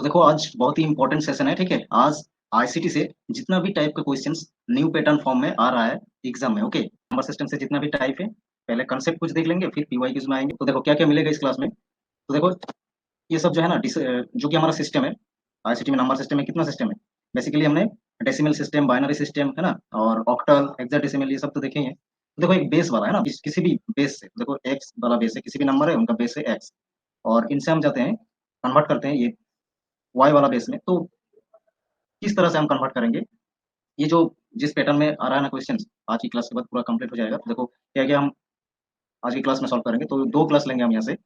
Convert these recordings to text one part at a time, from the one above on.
तो देखो आज बहुत ही इंपॉर्टेंट सेशन है। ठीक है, आज आईसीटी से जितना भी टाइप का क्वेश्चंस न्यू पैटर्न फॉर्म में आ रहा है एग्जाम में। ओके, नंबर सिस्टम से जितना भी टाइप है, पहले कंसेप्ट कुछ देख लेंगे, फिर पीवाईक्यूज में आएंगे। तो देखो क्या क्या मिलेगा इस क्लास में। तो देखो ये सब जो है ना जो कि हमारा सिस्टम है आईसीटी में, नंबर सिस्टम में कितना सिस्टम है। बेसिकली हमने डेसिमल सिस्टम, बाइनरी सिस्टम है ना, और ऑक्टल, हेक्साडेसिमल, ये सब तो देखे ही हैं। तो देखो एक बेस वाला है ना, किसी भी बेस से, देखो एक्स वाला बेस है, किसी भी नंबर है उनका बेस है एक्स, और इनसे हम जाते हैं कन्वर्ट करते हैं ये वाई वाला बेस में। तो किस तरह से हम कन्वर्ट करेंगे, ये जो जिस पैटर्न में आ रहा है ना क्वेश्चन, आज की क्लास के बाद पूरा कंप्लीट हो जाएगा। तो देखो क्या क्या हम आज की क्लास में सॉल्व करेंगे। तो दो क्लास लेंगे हम यहाँ से,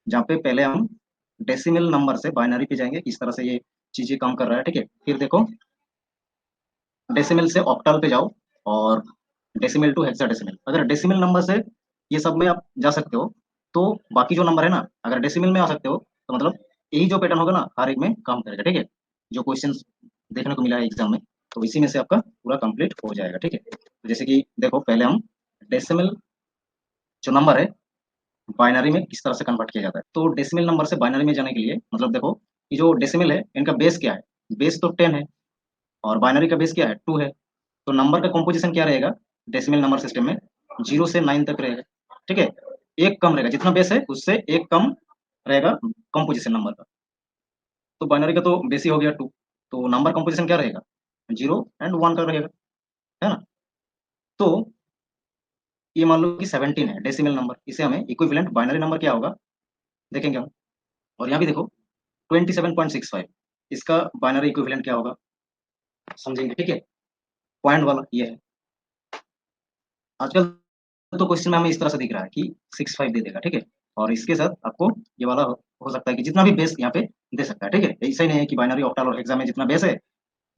जहाँ पे पहले हम डेसिमल नंबर से बाइनरी पे जाएंगे, किस तरह से ये चीजें काम कर रहा है। ठीक है, फिर देखो डेसिमल से ऑक्टल पे जाओ, और डेसिमल टू हेक्साडेसिमल। अगर डेसिमल नंबर से ये सब में आप जा सकते हो, तो बाकी जो नंबर है ना, अगर डेसिमल में आ सकते हो, तो मतलब यही जो पैटर्न होगा ना हर एक में काम करेगा। ठीक है, जो क्वेश्चन देखने को मिला है एग्जाम में, तो इसी में से आपका पूरा कंप्लीट हो जाएगा। ठीक है, तो जैसे कि देखो पहले हम डेसिमल जो नंबर है बाइनरी में किस तरह से कन्वर्ट किया जाता है। तो डेसिमल नंबर से बाइनरी में जाने के लिए, मतलब देखो ये जो डेसिमल है इनका बेस क्या है, बेस तो 10 है, और बाइनरी का बेस क्या है, 2 है। तो नंबर का कॉम्पोजिशन क्या रहेगा डेसिमल नंबर सिस्टम में, 0 से 9 तक रहेगा। ठीक है, एक कम रहेगा, जितना बेस है उससे एक कम रहेगा कॉम्पोजिशन नंबर का। तो बाइनरी का तो बेस ही हो गया 2, तो नंबर कॉम्पोजिशन क्या रहेगा, 0 और 1 का रहेगा, है ना। तो ये मान लो कि 17 है डेसिमल नंबर, इसे हमें इक्विवेलेंट बाइनरी नंबर क्या होगा देखेंगे हम। और यहाँ भी देखो 27.65, इसका बाइनरी इक्विवेलेंट क्या होगा समझेंगे। ठीक है, पॉइंट वाला ये है। आजकल तो क्वेश्चन में हमें इस तरह से दिख रहा है कि 65 दे देगा। ठीक है, और इसके साथ आपको ये वाला हो सकता है कि जितना भी बेस यहाँ पे दे सकता है। ठीक है, ऐसा ही नहीं है कि बाइनरी, ऑक्टल और हेक्सा में जितना बेस है,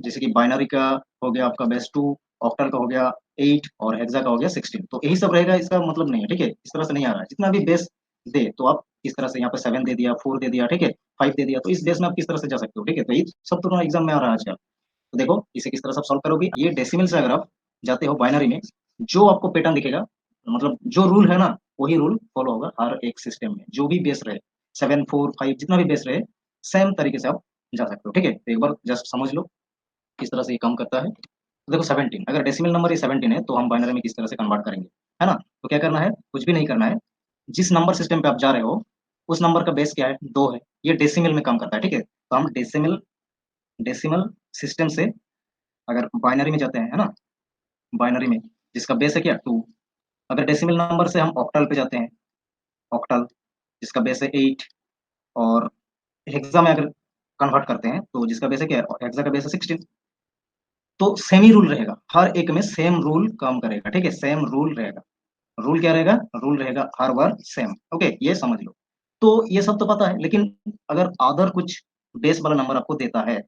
जैसे कि बाइनरी का हो गया आपका बेस 2, ऑक्टल का हो गया 8, और हेक्सा का हो गया 16, तो यही सब रहेगा, इसका मतलब नहीं है। ठीक है, इस तरह से नहीं आ रहा है, जितना भी बेस दे तो आप इस तरह से, यहाँ पे 7 दे दिया, 4 दे दिया, ठीक है, 5 दे दिया, तो इस बेस में आप किस तरह से जा सकते हो। ठीक है, तो ये सब तो एग्जाम में आ रहा है आजकल। तो देखो इसे किस तरह से आप सॉल्व करोगे, ये डेसिमल से अगर आप जाते हो बाइनरी में, जो आपको पैटर्न दिखेगा, मतलब जो रूल है ना वही रूल फॉलो होगा हर एक सिस्टम में, जो भी बेस रहे, 7, 4, 5 जितना भी बेस रहे, सेम तरीके से आप जा सकते हो। ठीक है, तो एक बार जस्ट समझ लो किस तरह से ये काम करता है। तो देखो 17, अगर डेसिमल नंबर ये 17 है, तो हम बाइनरी में किस तरह से कन्वर्ट करेंगे, है ना। तो क्या करना है, कुछ भी नहीं करना है, जिस नंबर सिस्टम पे आप जा रहे हो उस नंबर का बेस क्या है, 2 है, ये डेसिमल में काम करता है। ठीक है, तो हम डेसिमल डेसिमल सिस्टम से अगर बाइनरी में जाते हैं, है ना, बाइनरी में जिसका बेस है क्या, 2। अगर डेसिमल नंबर से हम ऑक्टल पे जाते हैं, ऑक्टल जिसका बेस है 8, और हेक्सा में अगर कन्वर्ट करते हैं तो जिसका बेस है क्या, हेक्सा का बेस है 16। तो सेम ही रूल रहेगा, हर एक में सेम रूल काम करेगा। ठीक है, सेम रूल रहेगा। रूल क्या रहेगा, रूल रहेगा हर बार सेम। ओके, ये समझ लो। तो ये सब तो पता है, लेकिन अगर अदर कुछ बेस वाला नंबर आपको देता है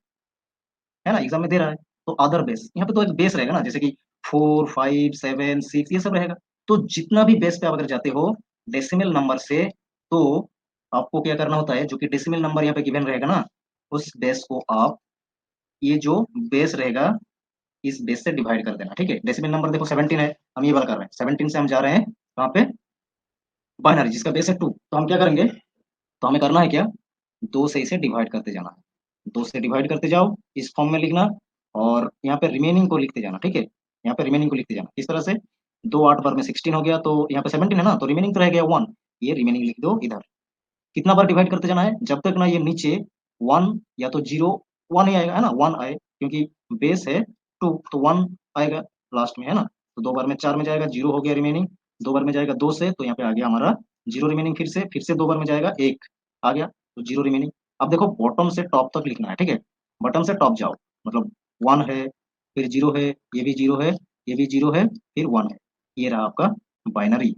ना, एग्जाम में दे रहा है, तो अदर बेस, यहाँ पे तो एक बेस रहेगा ना, जैसे कि 4, 5, 7, 6 ये सब रहेगा। तो जितना भी बेस पे आप अगर जाते हो डेसिमल नंबर से, तो आपको क्या करना होता है, जो कि डेसिमल नंबर यहाँ पे गिवन रहेगा ना, उस बेस को आप, ये जो बेस रहेगा इस बेस से डिवाइड कर देना। ठीक है, डेसिमल नंबर देखो 17 है, हम ये वाला कर रहे हैं, 17 से हम जा रहे हैं वहां पे बाइनरी जिसका बेस है 2, तो हम क्या करेंगे, तो हमें करना है क्या, 2 से इसे डिवाइड करते जाना है, 2 से डिवाइड करते जाओ, इस फॉर्म में लिखना, और यहाँ पे रिमेनिंग को लिखते जाना। ठीक है, यहाँ पे रिमेनिंग को लिखते जाना किस तरह से, 2 8 बार में 16 हो गया, तो यहाँ पे 17 है ना, तो रिमेनिंग तो रह गया 1, ये रिमेनिंग लिख दो इधर। कितना बार डिवाइड करते जाना है, जब तक ना ये नीचे 1 या तो 0, 1 ही आएगा, है ना, 1 आए, क्योंकि बेस है 2, तो 1 आएगा लास्ट में, है ना। तो 2 बार में 4 में जाएगा, 0 हो गया रिमेनिंग, 2 बार में जाएगा 2 से, तो यहाँ पे आ गया हमारा 0 रिमेनिंग, फिर से 2 बार में जाएगा 1 आ गया, तो 0 रिमेनिंग। अब देखो बॉटम से टॉप तक लिखना है। ठीक है, बॉटम से टॉप जाओ, मतलब 1 है, फिर 0 है, ये भी 0 है, ये भी 0 है, फिर 1 है, ये रहा आपका binary.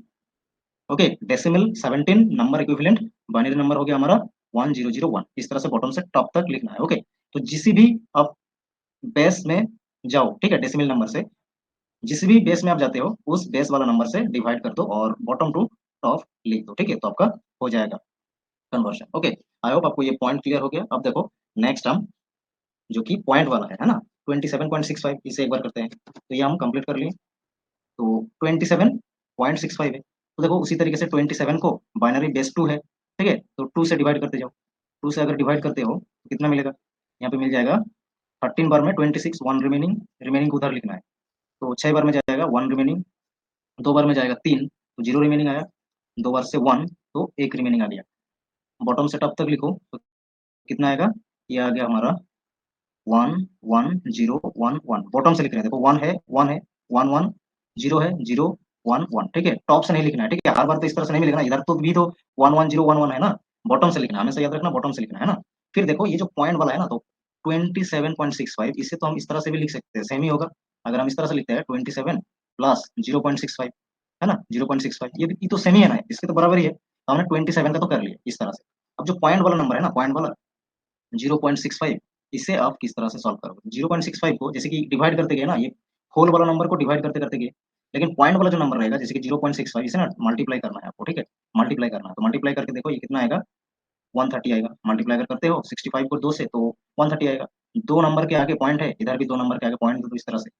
Okay, decimal 17 number equivalent, binary number हो गया हमारा 1001। इस तरह से बॉटम से टॉप तक लिखना है। ओके, तो जिस भी आप बेस में जाओ, ठीक है, डेसिमल नंबर से जिस भी बेस में आप जाते हो उस बेस वाला नंबर से डिवाइड कर दो और बॉटम टू टॉप लिख दो। ठीक है, तो आपका हो जाएगा कन्वर्शन। ओके, आई होप आपको ये पॉइंट क्लियर हो गया। अब देखो नेक्स्ट हम, जो कि पॉइंट वाला है ना, 27.65, इसे एक बार करते हैं, तो ये हम कंप्लीट कर लिए। तो 27.65 है, तो देखो उसी तरीके से 27 को बाइनरी बेस 2 है, ठीक है, तो 2 से डिवाइड करते जाओ, 2 से अगर डिवाइड करते हो कितना मिलेगा, यहाँ पे मिल जाएगा 13 बार में 26, वन रिमेनिंग, रिमेनिंग को उधर लिखना है। तो 6 बार में जाएगा वन रिमेनिंग, 2 बार में जाएगा 3 तो 0 रिमेनिंग आया, 2 बार से 1 तो 1 रिमेनिंग आ गया। बॉटम से टॉप तक लिखो तो कितना आएगा, ये आ गया हमारा 1 1 0 1 1। बॉटम से लिख रहे हैं, देखो 1 है 1 है 1 1, 0 है 0 1 1, ठीक है। टॉप से नहीं लिखना है, ठीक है, हर बार तो इस तरह से नहीं मिलेगा ना, इधर तो भी तो 1 1 0 1 1 है ना, बॉटम से लिखना है, हमेशा याद रखना बॉटम से लिखना है ना। फिर देखो ये जो पॉइंट वाला है ना, तो 27.65 इसे तो हम इस तरह से भी लिख सकते हैं, सेम ही होगा। अगर हम इस तरह से लिखते हैं 27 प्लस 0.65 है ना, 0.65, ये तो सेम ही है ना, इसके तो बराबर ही है, तो हमने 27 का तो कर लिया इस तरह से। अब जो पॉइंट वाला नंबर है ना, पॉइंट वाला 0.65, इसे आप किस तरह से सॉल्व करोगे, 0.65 को जैसे कि डिवाइड करते गए ना, ये होल वाला नंबर को डिवाइड करते करते गए, लेकिन पॉइंट वाला जो नंबर रहेगा जैसे कि 0.65, इसे ना मल्टीप्लाई करना है आपको, ठीक है, मल्टीप्लाई करना है। तो मल्टीप्लाई करके देखो ये कितना आएगा, 130 आएगा। मल्टीप्लाई अगर करते हो 65 को 2 से तो 130 आएगा। दो नंबर के आगे पॉइंट है, इधर भी दो नंबर के आगे पॉइंट है, तो इस तरह से।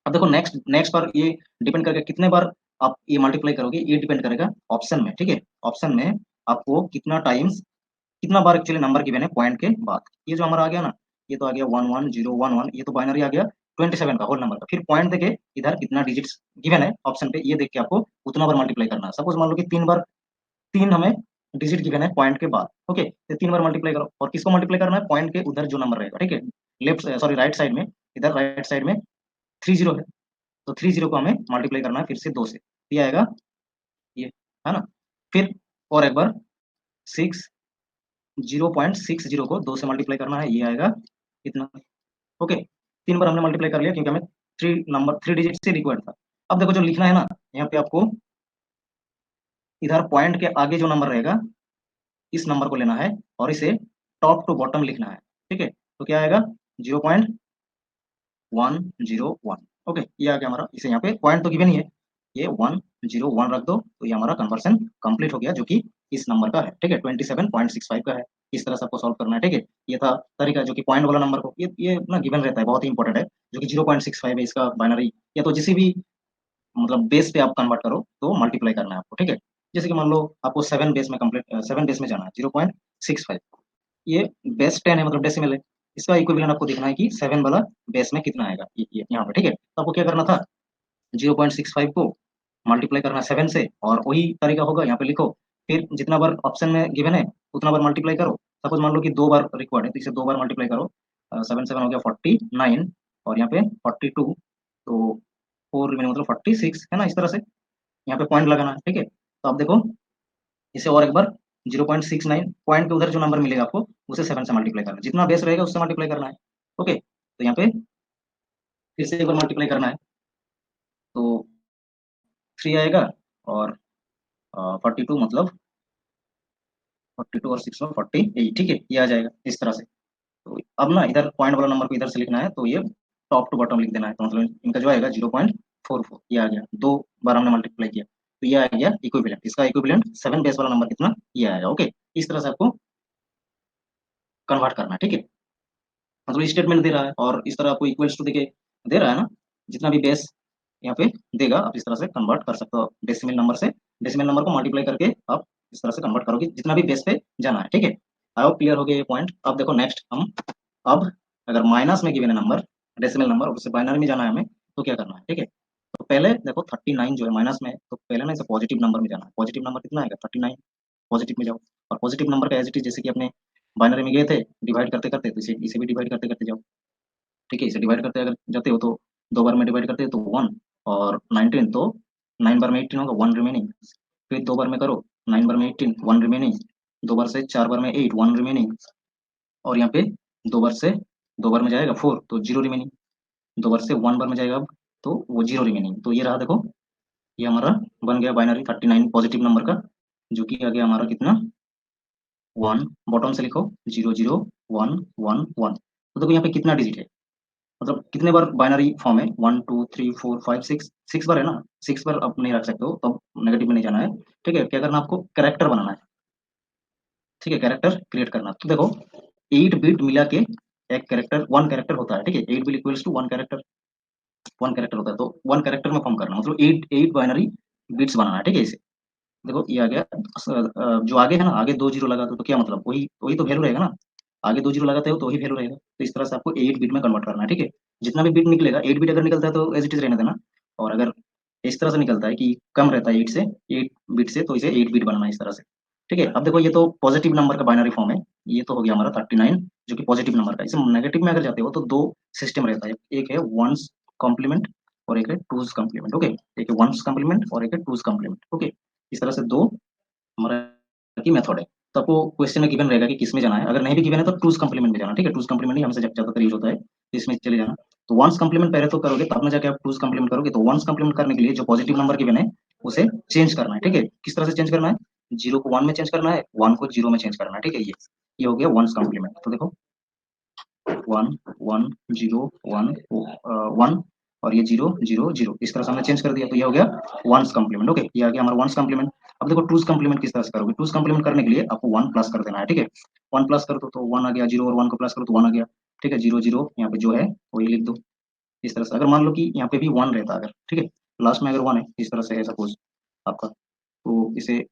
अब देखो नेक्स्ट नेक्स्ट पर ये डिपेंड करेगा कितने बार आप ये मल्टीप्लाई करोगे, ये डिपेंड करेगा ऑप्शन में, ठीक है। ऑप्शन में आपको कितना टाइम्स, कितना बार एक्चुअली नंबर गिवन है पॉइंट के बाद। ये जो हमारा आ गया ना, ये तो आ गया 11 0 1 1, ये तो बाइनरी आ गया 27 का होल नंबर का। फिर पॉइंट देके इधर कितना डिजिट्स गिवन है ऑप्शन पे, ये देख के आपको उतना बार मल्टीप्लाई करना है। सपोज मान लो कि 3 बार, 3 हमें डिजिट गिवन है पॉइंट के बाद, ओके, तो 3 बार मल्टीप्लाई करो। और किसको मल्टीप्लाई करना है, पॉइंट के उधर जो नंबर रहेगा, ठीक है, लेफ्ट सॉरी राइट साइड में, इधर राइट साइड में 30 है, तो 30 को हमें मल्टीप्लाई करना है फिर से 2 से, ये आएगा ये, है ना। फिर और एक बार 6 0.60 को 2 से मल्टीप्लाई करना है, ये आएगा इतना, ओके। 3 बार हमने मल्टीप्लाई कर लिया क्योंकि हमें थ्री डिजिट से रिक्वायर्ड था। अब देखो जो लिखना है ना, यहाँ पे आपको इधर पॉइंट के आगे जो नंबर रहेगा, इस नंबर को लेना है और इसे टॉप टू बॉटम लिखना है, ठीक है। तो क्या आएगा 0.101, ओके, ये आ गया हमारा। इसे यहाँ पे पॉइंट तो गिवन ही है, ये 101 रख दो, तो ये हमारा कन्वर्सन कंप्लीट हो गया, जो कि इस नंबर का है, ठीक है, 27.65 का है। इस तरह से आपको सॉल्व करना है, ठीक है। ये था तरीका, जो कि पॉइंट वाला नंबर को ये ना गिवन रहता है, बहुत ही इंपॉर्टेंट है, जो कि 0.65 है इसका बाइनरी, या तो जिस भी मतलब बेस पे आप कन्वर्ट करो तो मल्टीप्लाई करना है आपको, ठीक है। जैसे कि मान लो आपको 7 बेस में कंप्लीट 7 बेस में जाना है 0.65, ये बेस 10 है, मतलब डेसिमल है, इसका इक्विवेलेंट आपको देखना है कि 7 वाला बेस में कितना आएगा, ये यहाँ पे, ठीक है। तो आपको क्या करना था, 0.65 को मल्टीप्लाई करना 7 से, और वही तरीका होगा, यहाँ पे लिखो, फिर जितना बार ऑप्शन में गिवन है उतना बार मल्टीप्लाई करो। सपोज मान लो कि 2 बार रिक्वायर्ड है, तो इसे 2 बार मल्टीप्लाई करो, 7 7 हो गया 49, और यहाँ पे 42, तो 4 रिमेनिंग मतलब 46 है ना, इस तरह से यहाँ पे पॉइंट लगाना है, ठीक है। तो आप देखो इसे और एक बार 0.69 पॉइंट के उधर जो नंबर मिलेगा आपको, उसे 7 से मल्टीप्लाई करना है, जितना बेस रहेगा उससे मल्टीप्लाई करना है, ओके। तो यहाँ पे फिर से एक बार मल्टीप्लाई करना है, तो 3 आएगा, और 42 मतलब 42 और 6 में 48, ठीक है, ये आ जाएगा इस तरह से। तो अब ना इधर पॉइंट वाला नंबर को इधर से लिखना है, तो ये टॉप टू बॉटम लिख देना है, तो मतलब इनका जो आएगा 0.44, ये आ गया, 2 बार हमने मल्टीप्लाई किया, तो ये आ गया इक्विवेलेंट, इसका इक्विवेलेंट 7 बेस वाला नंबर कितना, ये आएगा, ओके। इस तरह से आपको कन्वर्ट करना है, ठीक है। मतलब स्टेटमेंट दे रहा है और इस तरह आपको इक्वल्स टू देके दे रहा है ना, जितना भी बेस यहाँ पे देगा आप इस तरह से कन्वर्ट कर सकते हो डेसिमल नंबर से, डेसिमल नंबर को मल्टीप्लाई करके आप इस तरह से कन्वर्ट करोगे जितना भी बेस पे जाना है, ठीक है। आई होप क्लियर हो गया ये पॉइंट। अब देखो नेक्स्ट हम, अब अगर माइनस में गिवन है नंबर, डेसिमल नंबर, उससे बाइनरी में जाना है हमें, तो क्या करना है, ठीक है। तो पहले देखो 39 जो है माइनस में, तो पहले ना इसे पॉजिटिव नंबर में जाना है। पॉजिटिव नंबर कितना आएगा 39, पॉजिटिव में जाओ, और पॉजिटिव नंबर का एज इट इज जैसे कि अपने बाइनरी में गए थे डिवाइड करते करते, तो इसे इसे भी डिवाइड करते करते जाओ, ठीक है। इसे डिवाइड करते अगर जाते हो तो 2 बार में डिवाइड करते हो तो 1, और 19 तो 9 बार में 18 होगा, 1 रिमेनिंग। फिर 2 बार में करो, 9 बार में 18 1 रिमेनिंग, 2 बार से 4 बार में 8 1 रिमेनिंग, और यहाँ पे 2 बार से 2 बार में जाएगा 4 तो 0 रिमेनिंग, 2 बार से 1 बार में जाएगा अब, तो वो 0 रिमेनिंग। तो ये रहा देखो, ये हमारा बन गया बाइनरी 39 पॉजिटिव नंबर का, जो कि आ गया हमारा कितना 1। बॉटम से लिखो 0 0 1 1 1। तो देखो यहाँ पे कितना डिजिट है, मतलब कितने बार बाइनरी फॉर्म है, 1 2 3 4 5 6, 6 बार है ना, 6 बार आप नहीं रख सकते हो, तब नेगेटिव में नहीं जाना है, ठीक है। क्या करना आपको, कैरेक्टर बनाना है, ठीक है, कैरेक्टर क्रिएट करना। तो देखो 8 बिट मिला के एक कैरेक्टर, वन कैरेक्टर होता है, ठीक है, 8 bit equals to one character, one character होता है, तो वन कैरेक्टर में फॉर्म करना मतलब 8 8 बाइनरी बिट्स बनाना है, ठीक है। इसे देखो ये आ गया, जो आगे है ना, आगे 2 जीरो लगा दो तो क्या मतलब, वही वही तो वैल्यू रहेगा ना। आगे 2 जीरो लगाते हो तो वही वैल्यू रहेगा। तो इस तरह से आपको 8 बिट में कन्वर्ट करना है, ठीक है। जितना भी बिट निकलेगा, 8 बिट अगर निकलता है तो एज इट इज रहने देना, और अगर इस तरह से निकलता है कि कम रहता है 8 से, 8 बिट से, तो इसे 8 बिट बनाना है इस तरह से, ठीक है। अब देखो ये तो पॉजिटिव नंबर का बाइनरी फॉर्म है, ये तो हो गया हमारा 39 जो कि पॉजिटिव नंबर का। इसे नेगेटिव में अगर जाते हो तो दो सिस्टम रहता है, एक है वंस कॉम्प्लीमेंट और एक है टूज कॉम्प्लीमेंट, ओके। एक है वंस कॉम्प्लीमेंट और एक है टूज कॉम्प्लीमेंट, ओके। इस तरह से दो हमारा की मेथड है। तो आपको क्वेश्चन में गिवन रहेगा कि किस में जाना है, अगर नहीं भी गिवन है तो टूज कॉम्प्लीमेंट में जाना, ठीक है। टूज कॉम्प्लीमेंट ही हमसे ज्यादातर यूज होता है, तो इसमें चले जाना। तो वंस कॉम्प्लीमेंट पहले तो करोगे, तब ना जाके आप टूज कॉम्प्लीमेंट करोगे। तो वंस कॉम्प्लीमेंट करने के लिए जो पॉजिटिव नंबर गिवन है उसे चेंज करना है, ठीक है। किस तरह से चेंज करना है? जीरो को वन में चेंज करना है, वन को जीरो में चेंज करना है, ठीक है। ये हो गया वंस कॉम्प्लीमेंट। तो देखो one one zero one one, और ये जीरो जीरो जीरो, इस तरह से हमने चेंज कर दिया, तो ये हो गया वंस कॉम्प्लीमेंट, ओके। ये आ गया हमारा वंस कॉम्प्लीमेंट। अब देखो टूज कॉम्प्लीमेंट किस तरह से करोगे? टूज कॉम्प्लीमेंट करने के लिए आपको वन प्लस कर देना है, ठीक है। वन प्लस कर दो तो वन आ गया, जीरो और वन को प्लस करो तो वन आ गया, ठीक है। जीरो जीरो यहाँ पे जो है वही लिख दो इस तरह से। अगर मान लो कि यहाँ पे भी वन रहता, अगर ठीक है, लास्ट में अगर वन है इस तरह से है सपोज आपका, तो इसे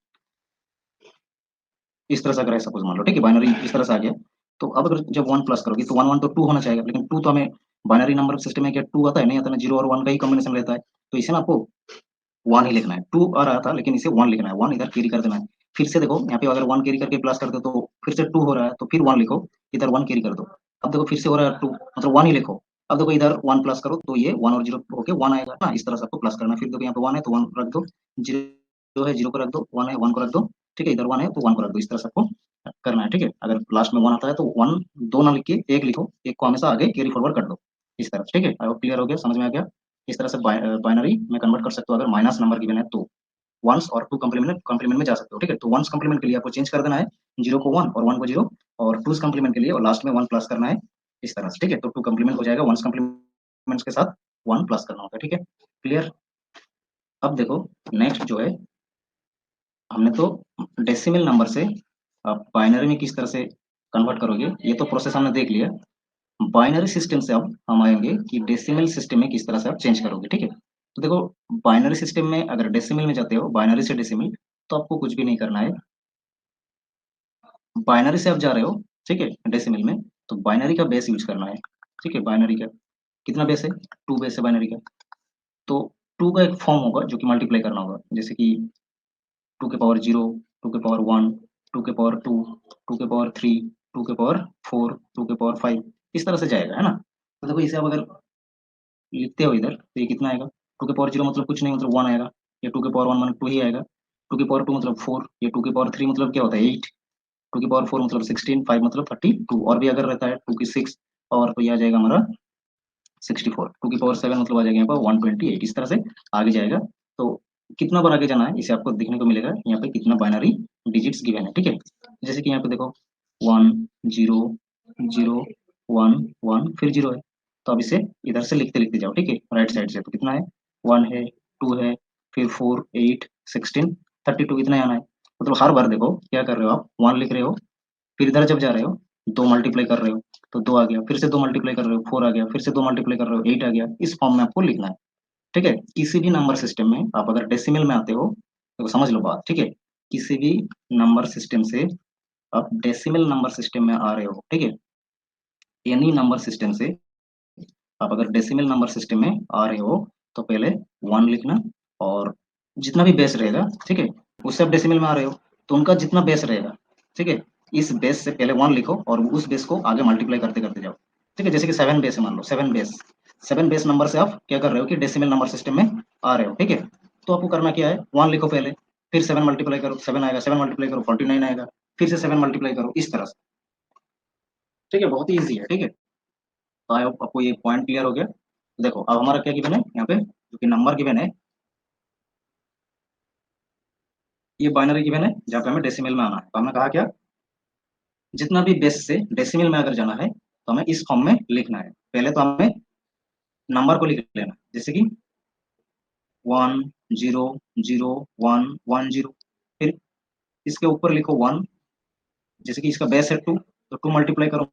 इस तरह से अगर है सपोज मान लो, ठीक है, बाइनरी इस तरह से आ गया। तो अब अगर जब वन प्लस करोगे तो वन वन तो टू होना चाहिए, लेकिन टू तो हमें बाइनरी नंबर सिस्टम में क्या टू आता है? नहीं आता ना, जीरो और वन का ही कॉम्बिनेशन रहता है। तो इसे ना आपको वन ही लिखना है। टू आ रहा था लेकिन इसे वन लिखना है, वन इधर कैरी कर देना है। फिर से देखो यहाँ पे अगर वन कैरी करके प्लस कर दो तो फिर से टू हो रहा है, तो फिर वन लिखो, इधर वन कैरी कर दो। अब देखो फिर से हो रहा है टू, मतलब वन ही लिखो। अब देखो इधर वन प्लस करो तो ये वन और जीरो होके वन आएगा ना, इस तरह से आपको प्लस करना है। फिर देखो यहाँ पे वन है तो वन रख दो, जीरो है जीरो को रख दो, वन है वन को रख दो, ठीक है। इधर वन है तो वन को रख दो, इस तरह से आपको करना है, ठीक है। अगर लास्ट में वन आता है तो वन दो ना लिख के एक लिखो, एक को हमेशा आगे कैरी फॉरवर्ड कर दो इस तरह से, ठीक है। आई होप क्लियर हो गया, समझ में आ गया। इस तरह से बाइनरी में कन्वर्ट कर सकते हो। अगर माइनस नंबर गिवन है तो वंस और टू कॉम्प्लीमेंट में जा सकते हो, ठीक है। तो वंस कॉम्प्लीमेंट के लिए आपको चेंज कर देना है, जीरो को वन और वन को जीरो, और टूज कॉम्प्लीमेंट के लिए और लास्ट में वन प्लस करना है इस तरह से, ठीक है। तो टू कॉम्प्लीमेंट हो जाएगा, वंस कॉम्प्लीमेंट के साथ वन प्लस करना होगा, ठीक है। क्लियर। अब देखो नेक्स्ट जो है, हमने तो डेसिमल नंबर से आप बाइनरी में किस तरह से कन्वर्ट करोगे ये तो प्रोसेस हमने देख लिया। बाइनरी सिस्टम से अब हम आएंगे कि डेसिमल सिस्टम में किस तरह से आप चेंज करोगे, ठीक है। तो देखो बाइनरी सिस्टम में अगर डेसिमल में जाते हो, बाइनरी से डेसिमल, तो आपको कुछ भी नहीं करना है। बाइनरी से आप जा रहे हो, ठीक है, डेसिमल में, तो बाइनरी का बेस यूज करना है, ठीक है। बाइनरी का कितना बेस है? टू बेस है बाइनरी का। तो टू का एक फॉर्म होगा जो कि मल्टीप्लाई करना होगा, जैसे कि टू के पावर जीरो, टू के पावर वन, टू के पावर टू, टू के पावर थ्री, टू के पावर फोर, टू के पावर फाइव, इस तरह से जाएगा, है ना। तो देखो इसे आप अगर लिखते हो इधर तो ये कितना आएगा? टू के पावर जीरो मतलब कुछ नहीं, मतलब वन आएगा। ये टू के पावर वन मतलब टू ही आएगा। टू के पावर टू मतलब फोर, ये टू के पावर थ्री मतलब क्या होता है? एट। टू की पावर फोर मतलब सिक्सटीन, फाइव मतलब 32, और भी अगर रहता है टू की सिक्स और तो ये आ जाएगा हमारा 64। टू की पावर सेवन मतलब आ जाएगा यहाँ पर 128, इस तरह से आगे जाएगा। तो कितना बार आगे जाना है इसे आपको देखने को मिलेगा यहाँ पे, कितना बाइनरी डिजिट्स गिवन है, ठीक है। जैसे कि यहाँ पे देखो one zero zero one one फिर जीरो है, तो अब इसे इधर से लिखते लिखते जाओ, ठीक है, राइट साइड से। तो कितना है? वन है, टू है, फिर फोर, एट, 16, 32, इतना ही आना है। मतलब हर बार देखो क्या कर रहे हो आप, वन लिख रहे हो, फिर इधर जब जा रहे हो दो मल्टीप्लाई कर रहे हो तो दो आ गया, फिर से दो मल्टीप्लाई कर रहे हो फोर आ गया, फिर से दो मल्टीप्लाई कर रहे हो एट आ गया। इस फॉर्म में आपको लिखना है, ठीक है। किसी भी नंबर सिस्टम में आप अगर डेसिमल में आते हो तो समझ लो बात, ठीक है। किसी भी नंबर सिस्टम से आप डेसिमल नंबर सिस्टम में आ रहे हो, ठीक है, एनी नंबर सिस्टम से आप अगर डेसिमल नंबर सिस्टम में आ रहे हो तो पहले वन लिखना, और जितना भी बेस रहेगा, ठीक है, उससे आप डेसिमल में आ रहे हो तो उनका जितना बेस रहेगा, ठीक है, इस बेस से पहले वन लिखो और उस बेस को आगे मल्टीप्लाई करते करते जाओ, ठीक है। जैसे कि सेवन बेस है, मान लो सेवन बेस नंबर से आप क्या कर रहे हो कि डेसिमल नंबर सिस्टम में आ रहे हो, ठीक है। तो आपको करना क्या है, वन लिखो पहले, फिर सेवन मल्टीप्लाई करो, सेवन आएगा, सेवन मल्टीप्लाई करो 49 आएगा, फिर से सेवन मल्टीप्लाई करो, इस तरह से, ठीक है। बहुत ही ईजी है, ठीक है। तो आई होप आपको ये पॉइंट क्लियर हो गया। देखो अब हमारा क्या गिवन है यहाँ पे, जो कि नंबर गिवन है, ये बाइनरी गिवन है जहाँ पे हमें डेसिमल में आना है। तो हमने कहा क्या, जितना भी बेस से डेसिमल में अगर जाना है तो हमें इस फॉर्म में लिखना है। पहले तो हमें नंबर को लिख लेना, जैसे कि one zero zero one one zero, फिर इसके ऊपर लिखो वन, जैसे कि इसका बेस है टू, तो टू मल्टीप्लाई करो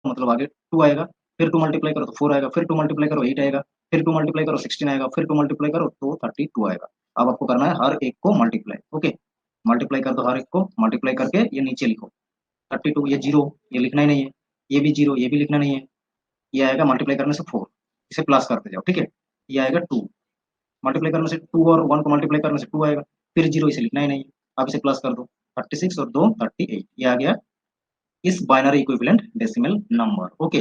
मतलब आगे टू आएगा, फिर टू मल्टीप्लाई करो तो फोर आएगा, फिर टू मल्टीप्लाई करो एट आएगा, फिर टू मल्टीप्लाई करो 16 आएगा, फिर टू मल्टीप्लाई करो तो 32 आएगा। अब आपको करना है हर एक को मल्टीप्लाई, ओके, मल्टीप्लाई कर दो हर एक को, मल्टीप्लाई करके ये नीचे लिखो 32, ये जीरो, ये लिखना ही नहीं है, ये भी 0, ये भी लिखना नहीं है। ये आएगा मल्टीप्लाई करने से 4, इसे प्लस करते जाओ, ठीक है। ये आएगा 2, मल्टीप्लाई करने से 2 और 1 को मल्टीप्लाई करने से 2 आएगा, फिर 0 इसे लिखना ही नहीं है। अब इसे प्लस कर दो, 36 और 2 38, ये आ गया इस binary equivalent decimal number. Okay,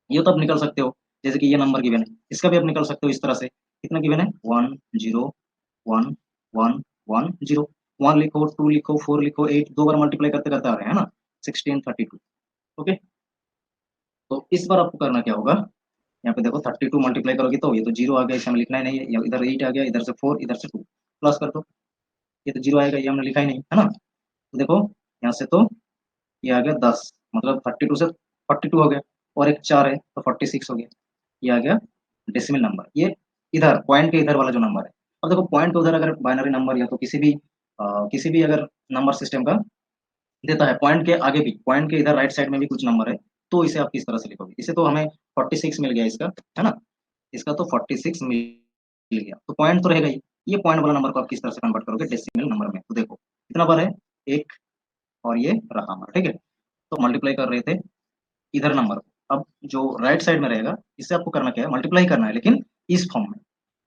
ये तो आप निकल सकते हो, जैसे कि ये नंबर गिवन है, इसका भी आप निकल सकते हो इस तरह से। कितना गिवन है? 1 0 1 1 1 0, 1 लिखो, 2 लिखो, 4 लिखो, 8 दो बार मल्टीप्लाई करते करते आ रहे हैं ना, 16 32। ओके, तो इस बार आपको करना क्या होगा, यहाँ पे देखो 32 मल्टीप्लाई करोगे तो ये तो 0 आ गया, इसे हमें लिखना ही नहीं है। इधर 8 आ गया, इधर से 4, इधर से 2, प्लस कर दो, ये तो 0 आएगा, ये हमने लिखा ही नहीं है ना। तो देखो यहाँ से तो ये आ गया 10, मतलब 32 से 42 हो गया, और एक 4 है तो 46 हो गया, ये आ गया डेसिमल नंबर। ये इधर पॉइंट के इधर वाला जो नंबर है। अब देखो पॉइंट के उधर अगर बाइनरी नंबर या तो किसी भी अगर नंबर सिस्टम का देता है, पॉइंट के आगे भी, पॉइंट के इधर राइट साइड में भी कुछ नंबर है, तो इसे आप किस तरह से लिखोगे? इसे तो हमें 46 मिल गया इसका, है ना, इसका तो 46 मिल गया, तो पॉइंट तो रहेगा ही। ये पॉइंट वाला नंबर को आप किस तरह से कन्वर्ट करोगे डेसिमल नंबर में? तो देखो कितना बार है, एक, और ये रहा हमारा, ठीक है। तो मल्टीप्लाई कर रहे थे इधर नंबर को, अब जो राइट साइड में रहेगा इससे आपको करना क्या है, मल्टीप्लाई करना है, लेकिन इस फॉर्म में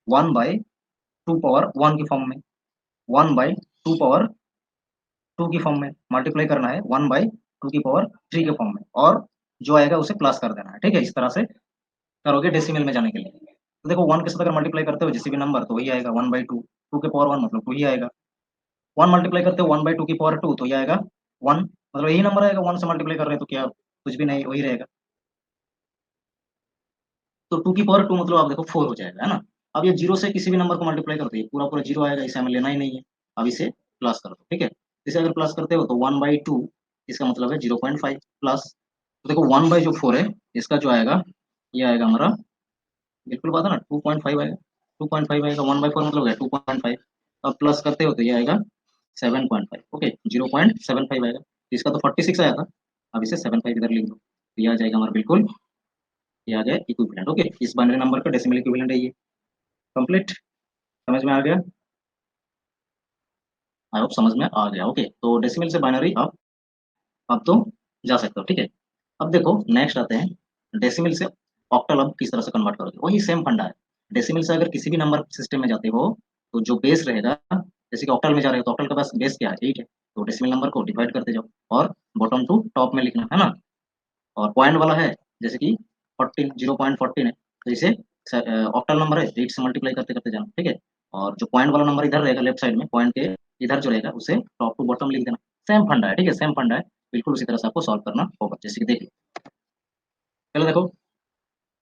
1/2 पावर 1 की फॉर्म में, 1/2 पावर 2 की फॉर्म में मल्टीप्लाई करना है, 1/2 की पावर 3 के फॉर्म में, और जो आएगा उसे प्लस कर देना है, ठीक है। इस तरह से करोगे डेसिमल में जाने के लिए। तो देखो 1 के साथ अगर मल्टीप्लाई करते हो किसी भी नंबर तो वही आएगा 1/2, 2 के पावर 1 मतलब 2 ही आएगा। 1 मल्टीप्लाई करते हो 1/2 की पावर 2 तो ये आएगा 1, मतलब यही नंबर आएगा। 1 से मल्टीप्लाई कर रहे हैं तो क्या, कुछ भी नहीं, वही रहेगा। तो 2 की पावर 2 मतलब आप देखो 4 हो जाएगा, है ना। अब ये 0 से किसी भी नंबर को मल्टीप्लाई करते हैं पूरा पूरा 0 आएगा, इसे हमें लेना ही नहीं है। अब इसे प्लस कर दो, ठीक है। इसे अगर प्लस करते हो तो 1/2, इसका मतलब है 0.5 प्लस। तो देखो 1/4 है, इसका जो आएगा ये आएगा हमारा, बिल्कुल बात है ना, 2.5 आएगा, 2.5 आएगा, 1/4 मतलब है 2.5। अब प्लस करते हो तो ये आएगा 7.5, ओके, 0.75 आएगा। इसका तो 46 आया था, अब इसे 75 इधर लिख दो, तो ये आ जाएगा हमारा बिल्कुल, ये आ गया इक्विवेलेंट। ओके, इस बाइनरी नंबर का डेसिमल इक्विवेलेंट है ये। कंप्लीट, समझ में आ गया? आई होप समझ में आ गया। ओके, तो डेसिमल से बाइनरी आप तो जा सकते हो, ठीक है। अब देखो नेक्स्ट आते हैं डेसिमल से ऑक्टल, अब किस तरह से कन्वर्ट करोगे, वही सेम फंडा है। डेसिमल से अगर किसी भी नंबर सिस्टम में जाते हो तो जो बेस रहेगा, जैसे कि ऑक्टल में जा रहे हो तो ऑक्टल का पास बेस क्या है, 8 है, तो डेसिमल नंबर को डिवाइड करते जाओ और बॉटम टू टॉप में लिखना है ना। और पॉइंट वाला है, जैसे कि 14, 0.14 है, तो इसे ऑक्टल नंबर है, 8 से मल्टीप्लाई करते करते जाना, ठीक है। और जो पॉइंट वाला नंबर इधर रहेगा लेफ्ट साइड में, पॉइंट के इधर जो रहेगा उसे टॉप टू बॉटम लिख देना। सेम फंडा है, ठीक है, सेम फंडा है, बिल्कुल उसी तरह से आपको सॉल्व करना होगा। जैसे कि देखिए, पहले देखो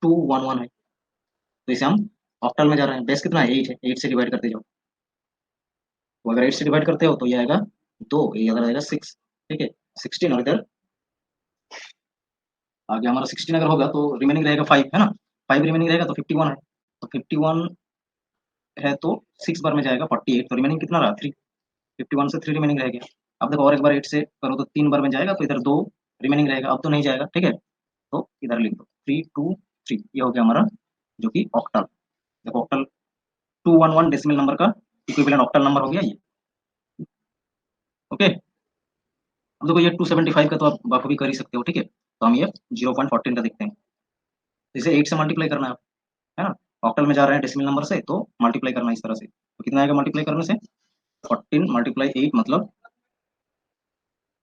211 है, तो इसे हम ऑक्टल में जा रहे हैं, बेस कितना है, 8 है, 8 से डिवाइड करते जाओ। तो अगर 8 से डिवाइड करते हो तो ये आएगा 2, ये इधर आएगा 6, ठीक है, 16, और इधर आगे हमारा 16 अगर होगा तो रिमेनिंग रहेगा 5, है ना, 5 रिमेनिंग रहेगा तो 51 है, तो 51 है तो 6 बार में जाएगा 48, तो रिमेनिंग कितना रहा, 3, 51 से 3 रिमेनिंग रह गया। अब देखो और एक बार 8 से करो तो 3 बार में जाएगा, तो इधर 2 रिमेनिंग रहेगा, अब तो नहीं जाएगा, ठीक है। तो इधर लिख दो 323, ये हो गया हमारा जो कि ऑक्टल। देखो ऑक्टल 211 डेसिमल नंबर का इक्विवेलेंट ऑक्टल नंबर हो गया ये। ओके, अब देखो ये 275 का तो आप बाखूबी कर ही सकते हो, ठीक है। तो हम ये 0.14 का देखते हैं, तो इसे 8 से मल्टीप्लाई करना है ना। ऑक्टल में जा रहे हैं डेसिमल नंबर से तो मल्टीप्लाई करना है इस तरह से, तो कितना आएगा मल्टीप्लाई करने से, 14 मल्टीप्लाई 8 मतलब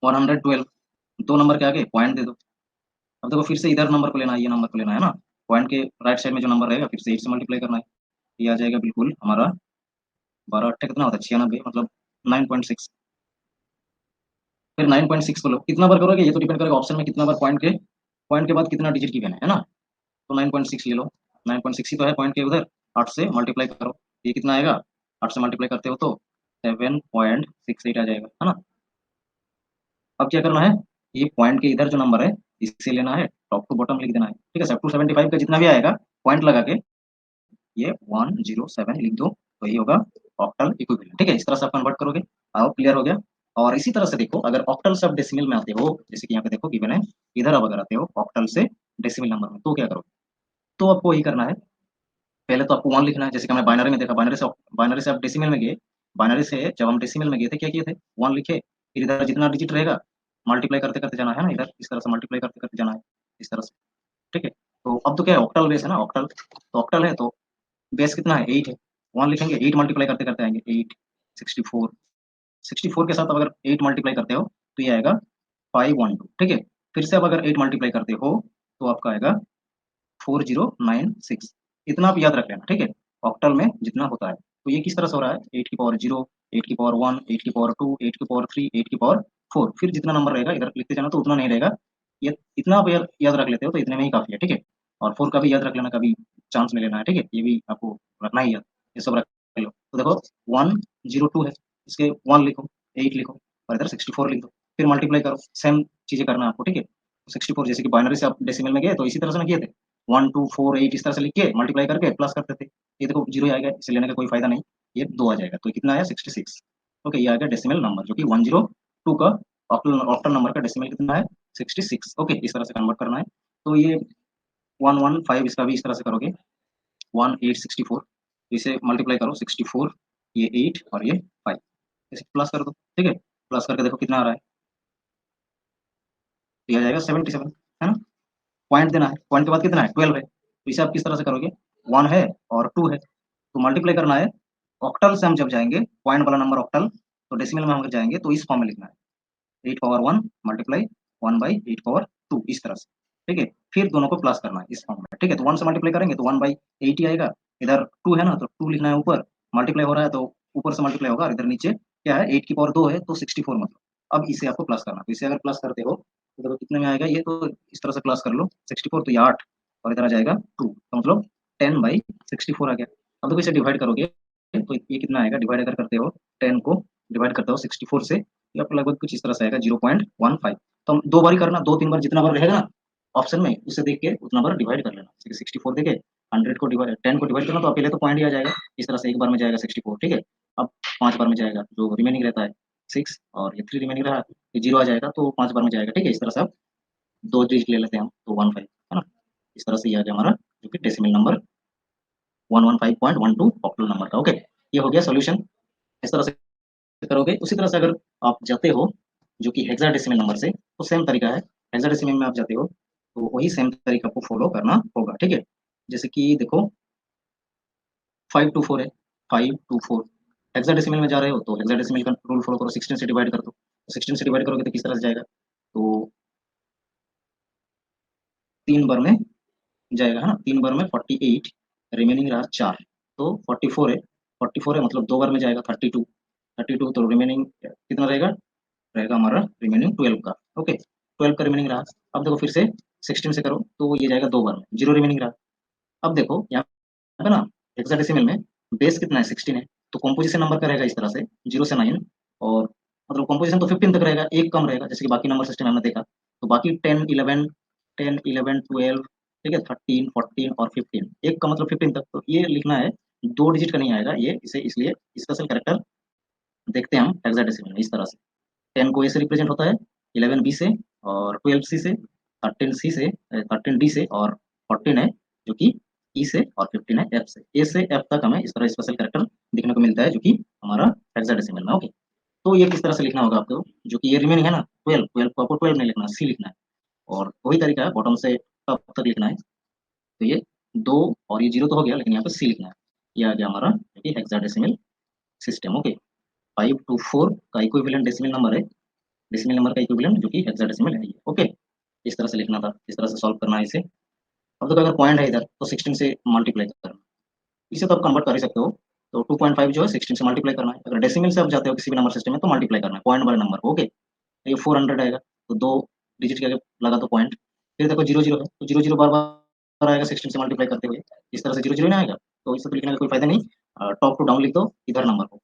112, दो नंबर के आगे पॉइंट दे दो। अब देखो फिर से इधर नंबर को लेना है, ये नंबर को लेना है ना, पॉइंट के राइट साइड में जो नंबर रहेगा फिर से 8 से मल्टीप्लाई करना है, ये आ जाएगा बिल्कुल हमारा 12 8 कितना होता है, 96, मतलब 9.6। फिर 9.6 को लो, कितना बार करोगे ये तो डिपेंड करेगा ऑप्शन में कितना बार पॉइंट के बाद कितना डिजिट गिवन है ना। तो 9.6 ले लो, 9.6 ही तो है पॉइंट के उधर, 8 से मल्टीप्लाई करो, ये कितना आएगा, 8 से मल्टीप्लाई करते हो तो 7.68 आ जाएगा, है ना। अब क्या करना है, ये पॉइंट के इधर जो नंबर है इसे लेना है, टॉप टू बॉटम लिख देना है, ठीक है। 275 का जितना भी आएगा पॉइंट लगा के ये 107 लिख दो, तो ये होगा ऑक्टल इक्विवेलेंट, ठीक है। इस तरह से आप कन्वर्ट करोगे। आओ क्लियर हो गया। और इसी तरह से देखो अगर ऑक्टल से आप डेसिमल में आते हो, जैसे कि यहाँ पे देखो गिवन है, इधर आप अगर आते हो ऑक्टल से डेसिमल नंबर में तो क्या करोगे, तो आपको वही करना है। पहले तो आपको 1 लिखना है, जैसे कि हमने बाइनरी में देखा, बाइनरी से आप डेसिमल में गए, बाइनरी से जब हम डेसिमल में गए थे क्या किए थे, 1 लिखे, फिर इधर जितना डिजिट रहेगा मल्टीप्लाई करते करते जाना है ना, इधर इस तरह से मल्टीप्लाई करते करते जाना है। इस तरह से, ठीक है। तो अब तो क्या है, ऑक्टल बेस है ना, ऑक्टल, तो ऑक्टल है तो बेस कितना है, 8 है। 1 लिखेंगे, 8 मल्टीप्लाई करते करते आएंगे 8, 64, 64 के साथ अब अगर 8 मल्टीप्लाई करते हो तो ये आएगा 512, ठीक है। फिर से अब अगर 8 मल्टीप्लाई करते हो तो आपका आएगा 4096। इतना आप याद रख लेना, ठीक है, ऑक्टल में जितना होता है। तो ये किस तरह से हो रहा है, 8 की पावर 0, 8 की पावर 1, 8 की पावर 2, 8 की पावर 3, 8 की पावर 4, फिर जितना नंबर रहेगा इधर लिखते जाना, तो उतना नहीं रहेगा। ये इतना आप याद रख लेते हो तो इतने में ही काफी है, ठीक है। और 4 का भी याद रख लेना, कभी चांस नहीं लेना है, ठीक है, ये भी आपको रखना ही याद, ये सब रख लो। तो देखो 102 है, इसके 1 लिखो, 8 लिखो और इधर 64 लिख दो, फिर मल्टीप्लाई करो, सेम चीजें करना है आपको, ठीक है। 64 जैसे कि बाइनरी से आप डेसिमल में गए तो इसी तरह से ना किए थे, 1248 इस तरह से लिख के मल्टीप्लाई करके प्लस करते थे। ये देखो जीरो आएगा, इसे लेने का कोई फायदा नहीं, ये 2 आ जाएगा, तो कितना आया 66। ओके, ये आ गया डेसिमल नंबर, जो कि 102 का ऑक्टल ऑक्टल नंबर का डेसिमल कितना है 66। ओके, इस तरह से कन्वर्ट करना है। तो ये 115 इसका भी इस तरह से करोगे, 1864, इसे मल्टीप्लाई करो 64, ये 8 और ये 5, इसे प्लस कर दो, ठीक है। प्लस करके देखो कितना आ रहा है, तो ये आ जाएगा 77, है ना। पॉइंट देना है, पॉइंट के बाद कितना है 12 है, तो इसे आप किस तरह से करोगे, 1 है और 2 है, तो मल्टीप्लाई करना है। ऑक्टल से हम जब जाएंगे, पॉइंट वाला नंबर ऑक्टल, तो डेसिमल में हम जाएंगे तो इस फॉर्म में लिखना है, 8 पावर 1 मल्टीप्लाई 1 बाई 8 पावर 2, इस तरह से, ठीक है। फिर दोनों को प्लस करना है इस फॉर्म में, ठीक है। तो 1 से मल्टीप्लाई करेंगे तो 1 बाई 8 ही आएगा, इधर 2 है ना तो 2 लिखना है ऊपर, मल्टीप्लाई हो रहा है तो ऊपर से मल्टीप्लाई होगा, और इधर नीचे क्या है 8 की पावर 2 है तो 64 मतलब। अब इसे आपको प्लस करना है, तो इसे अगर प्लस करते हो तो देखो कितने में आएगा ये, तो इस तरह से प्लस कर लो 64, तो ये 8 और इधर आ जाएगा 2, तो मतलब 10 बाई 64 आ गया। अब देखो इसे डिवाइड करोगे तो ये कितना आएगा, डिवाइड अगर करते हो 10 को डिवाइड करते हो 64 से, ये आपको लगभग कुछ इस तरह से आएगा 0.15। तो हम 2 बार ही करना, 2-3 बार जितना बार रहेगा ना ऑप्शन में उसे देख के उतना बार डिवाइड कर लेना, जैसे 64 देके 100 को डिवाइड 10 को डिवाइड करना तो अकेले तो पॉइंट ही आ जाएगा, इस तरह से एक बार में जाएगा 64, ठीक है। अब 5 बार में जाएगा, जो रिमेनिंग रहता है 6 और ये 3 रिमेनिंग रहा, ये 0 आ जाएगा तो 5 बार में जाएगा, ठीक है। इस तरह से आप 2 डिजिट ले लेते हैं हम, तो 15, है ना। इस तरह से ये आ गया हमारा जो कि डेसिमल नंबर 115.12 ऑक्टल नंबर का। ओके, ये हो गया सॉल्यूशन। इस तरह से करोगे। उसी तरह से अगर आप जाते हो जो कि हेक्साडेसिमल नंबर से, तो सेम तरीका है, हेक्साडेसिमल में आप जाते हो तो वही सेम तरीका आपको फॉलो करना होगा, ठीक है। जैसे कि देखो 524 है, 524 हेक्साडेसिमल में जा रहे हो तो हेक्साडेसिमल का रूल फॉलो करो, 16 से डिवाइड कर दो, 16 से डिवाइड करोगे तो किस तरह से जाएगा, तो 3 बार में जाएगा, है ना, 3 बार में 48, रिमेनिंग रहा 4, तो 44 है, 44 है मतलब 2 बार में जाएगा 32, 32 तो रिमेनिंग कितना रहेगा, रहेगा हमारा रिमेनिंग 12 का। ओके, 12 का रिमेनिंग रहा। अब देखो फिर से 16 से करो तो ये जाएगा 2 बार में, 0 रिमेनिंग रहा। अब देखो यहाँ पे ना हेक्साडेसिमल में बेस कितना है 16 है, तो कॉम्पोजिशन नंबर का रहेगा इस तरह से 0 से 9, और मतलब कॉम्पोजिशन तो 15 तक रहेगा, एक कम रहेगा जैसे कि बाकी नंबर सिस्टम हमने देखा। तो बाकी 10 11, 10 11 12, ठीक है, 13 14 और 15, एक का मतलब 15 तक, तो ये लिखना है, 2 डिजिट का नहीं आएगा ये, इसे इसलिए स्पेशल कैरेक्टर देखते हैं हम हेक्साडेसिमल में इस तरह से। 10 को ए से रिप्रेजेंट होता है, 11 बी से, और 12 सी से, 13 सी से, 13 डी से, और 14 है जो कि ई से, और 15 है एफ से। ए से एफ तक हमें इस तरह स्पेशल कैरेक्टर देखने को मिलता है जो कि हमारा हेक्साडेसिमल में। ओके, तो ये किस तरह से लिखना होगा आपको, जो कि ये रिमेनिंग है ना 12, 12 को आपको 12 नहीं लिखना, सी लिखना है, और वही तरीका है बॉटम से टॉप तक लिखना है। तो ये 2 और ये 0 तो हो गया, लेकिन यहाँ पे सी लिखना है। ये आ गया हमारा जो कि हेक्साडेसिमल सिस्टम। ओके, 524 का इक्विवेलेंट डेसिमल नंबर है, डेसिमल नंबर का इक्विवेलेंट जो कि हेक्साडेसिमल है ये। ओके, इस तरह से लिखना था, इस तरह से सॉल्व करना है इसे। अब तो अगर पॉइंट है इधर तो 16 से मल्टीप्लाई करना, इसे तो आप कन्वर्ट कर ही सकते हो। तो 2.5 जो है 16 से मल्टीप्लाई करना है, अगर डेसिमल से आप जाते हो किसी भी नंबर सिस्टम में तो मल्टीप्लाई करना है पॉइंट वाले नंबर को। ओके, ये 400 आएगा, तो 2 डिजिट के आगे लगा दो पॉइंट, फिर देखो 0 0 है तो 0 0 बार बार आएगा 16 से मल्टीप्लाई करते हुए, इस तरह से 0 0 नहीं आएगा, तो इसे तो लिखने का कोई फायदा नहीं। टॉप टू डाउन लिख दो इधर नंबर को,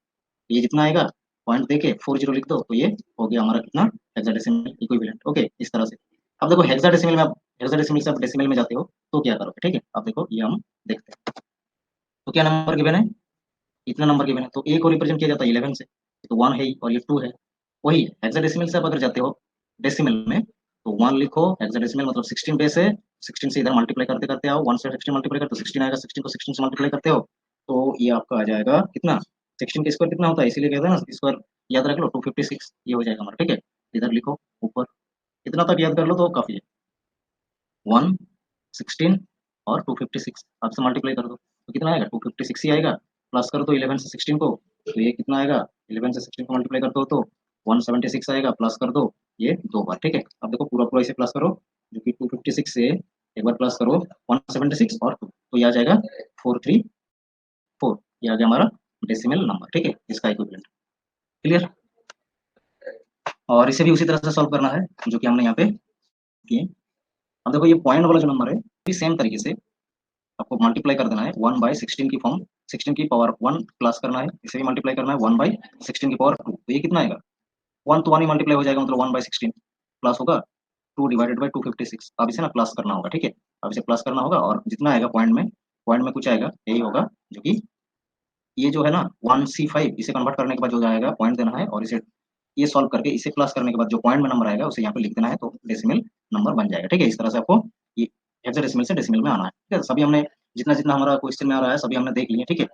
ये जितना आएगा पॉइंट देके 40 लिख दो, तो ये हो गया हमारा कितना हेक्साडेसिमल इक्विवेलेंट। ओके, इस तरह से। अब देखो हेक्साडेसिमल में आप, हेक्साडेसिमल से आप डेसिमल में जाते हो तो क्या करोगे, ठीक है। अब देखो ये हम देखते हैं, तो क्या नंबर गिवन है, इतना नंबर गिवन है, तो ए को रिप्रेजेंट किया जाता है 11 से, तो 1 है ही और ये 2 है। वही हेक्साडेसिमल से आप अगर जाते हो डेसिमल में तो 1 लिखो, हेक्साडेसिमल मतलब 16 बेस है, 16 से इधर मल्टीप्लाई करते करते आओ, 1 से 16 मल्टीप्लाई करते 16 आएगा, 16 को 16 से मल्टीप्लाई करते हो तो ये आपका आ जाएगा कितना, 16 का स्क्वायर कितना होता है, इसीलिए कहते हैं ना स्क्वायर, याद रख लो 256, ये हो जाएगा हमारा, ठीक है। इधर लिखो ऊपर, इतना तक याद कर लो तो काफी है। 116 और 256 आपसे मल्टीप्लाई कर दो तो कितना आएगा 256 ही आएगा। प्लस कर दो 11 से 16 को तो ये कितना आएगा 11 से 16 को मल्टीप्लाई कर दो तो 176 आएगा। प्लस कर दो ये दो बार, ठीक है। अब देखो पूरा पूरा इसे प्लस करो जो कि 256 से एक बार प्लस करो 176 और 2 तो ये आ जाएगा 434। ये आ गया हमारा डेसिमल नंबर, ठीक है, इसका इक्विवेलेंट। क्लियर। और इसे भी उसी तरह से सॉल्व करना है जो कि हमने यहाँ पे किए। अब देखो ये पॉइंट वाला जो नंबर है भी सेम तरीके से आपको मल्टीप्लाई कर देना है 1/16 की फॉर्म 16 की पावर 1 प्लस करना है। इसे भी मल्टीप्लाई करना है 1/16 की पावर 2 तो ये कितना आएगा 1 तो 1 ही मल्टीप्लाई हो जाएगा मतलब 1/16 प्लस होगा 2 डिवाइडेड बाय 256। अब इसे ना प्लस करना होगा, ठीक है। अब इसे प्लस करना होगा और जितना आएगा पॉइंट में कुछ आएगा यही होगा जो कि ये जो है ना 1C5 इसे कन्वर्ट करने के बाद जो जाएगा पॉइंट देना है और इसे ये सॉल्व करके इसे प्लस करने के बाद जो पॉइंट में नंबर आएगा उसे यहाँ पे लिख देना है तो डेसिमल नंबर बन जाएगा, ठीक है। इस तरह से आपको ये हेक्साडेसिमल से डेसिमल में आना है, ठीक है। सभी हमने जितना जितना हमारा क्वेश्चन में आ रहा है सभी हमने देख लिए, ठीक है।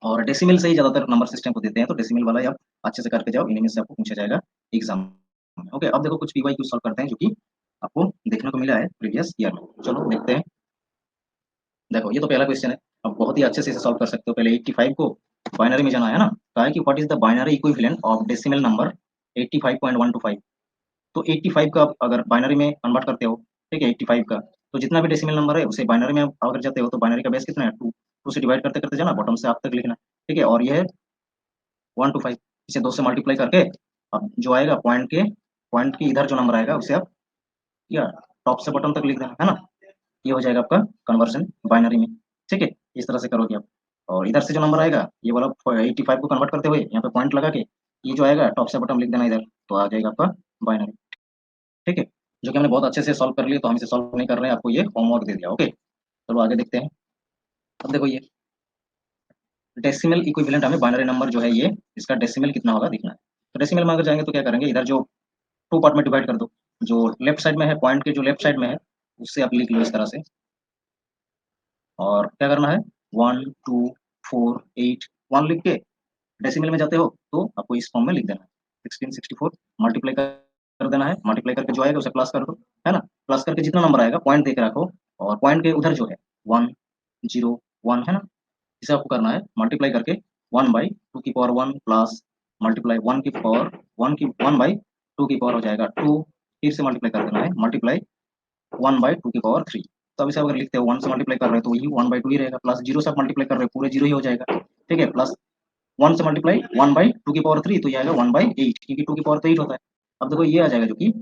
और डेसिमल से ही ज्यादातर नंबर सिस्टम को देते हैं तो डेसिमल वाला ही आप अच्छे से करके जाओ, इन्हीं में से आपको पूछा जाएगा एग्जाम में। ओके, अब देखो कुछ पीवाई क्यू सॉल्व करते हैं जो कि आपको देखने को मिला है प्रीवियस ईयर में। चलो देखते हैं। देखो ये तो पहला क्वेश्चन है, अब बहुत ही अच्छे से इसे सॉल्व कर सकते हो। पहले 85 को बाइनरी में जाना है ना, कहा है कि what is the binary equivalent of decimal number 85.125। तो 85 का आप अगर बाइनरी में कन्वर्ट करते हो, ठीक है, 85 का तो जितना भी डेसिमल नंबर है उसे बाइनरी में आप अगर जाते हो तो बाइनरी का बेस कितना है 2, 2 से डिवाइड करते करते जाना बॉटम से आप तक लिखना, ठीक है। और ये है 125 इसे 2 से मल्टीप्लाई करके अब जो आएगा पॉइंट के इधर जो नंबर आएगा उसे आप या टॉप से बॉटम तक लिख देना है ना। ये हो जाएगा आपका कन्वर्शन बाइनरी में, ठीक है। इस तरह से करोगे आप। और इधर से जो नंबर आएगा ये वाला 85 को कन्वर्ट करते हुए यहाँ पे पॉइंट लगा के ये जो आएगा टॉप से बॉटम लिख देना इधर तो आ जाएगा आपका बाइनरी, ठीक है। जो कि हमने बहुत अच्छे से सॉल्व कर लिया तो हम इसे सॉल्व नहीं कर रहे हैं, आपको ये होमवर्क दे दिया। ओके, चलो आगे देखते हैं। अब देखो ये डेसिमल इक्विवेलेंट हमें बाइनरी नंबर जो है ये इसका डेसिमल कितना होगा देखना है। तो डेसिमल में अगर जाएंगे तो क्या करेंगे, इधर जो 2 पार्ट में डिवाइड कर दो, जो लेफ्ट साइड में है पॉइंट के जो लेफ्ट साइड में है उससे आप लिख लो इस तरह से। और क्या करना है 1 2 4 8 1 लिख के डेसिमल में जाते हो तो आपको इस फॉर्म में लिख देना है 1664 मल्टीप्लाई कर देना है। मल्टीप्लाई करके जो आएगा उसे प्लस कर दो, है ना। प्लस करके जितना नंबर आएगा पॉइंट दे के रखो और पॉइंट के उधर जो है 1 0 1 है ना, इसे आपको करना है मल्टीप्लाई करके 1/2 की पावर 1 प्लस मल्टीप्लाई 1 की पावर हो जाएगा 2 फिर से मल्टीप्लाई कर देना है मल्टीप्लाई 1/2 की पावर 3। तो अब इसे अगर लिखते हो 1 से मल्टीप्लाई कर रहे हो तो वही 1/2 ही रहेगा, प्लस 0 से आप मल्टीप्लाई कर रहे हो पूरे 0 ही हो जाएगा, ठीक है। प्लस 1 से मल्टीप्लाई 1/2 की पावर 3 तो ये आएगा 1/8 क्योंकि 2 की पावर तो 8 होता है। अब देखो ये आ जाएगा जो कि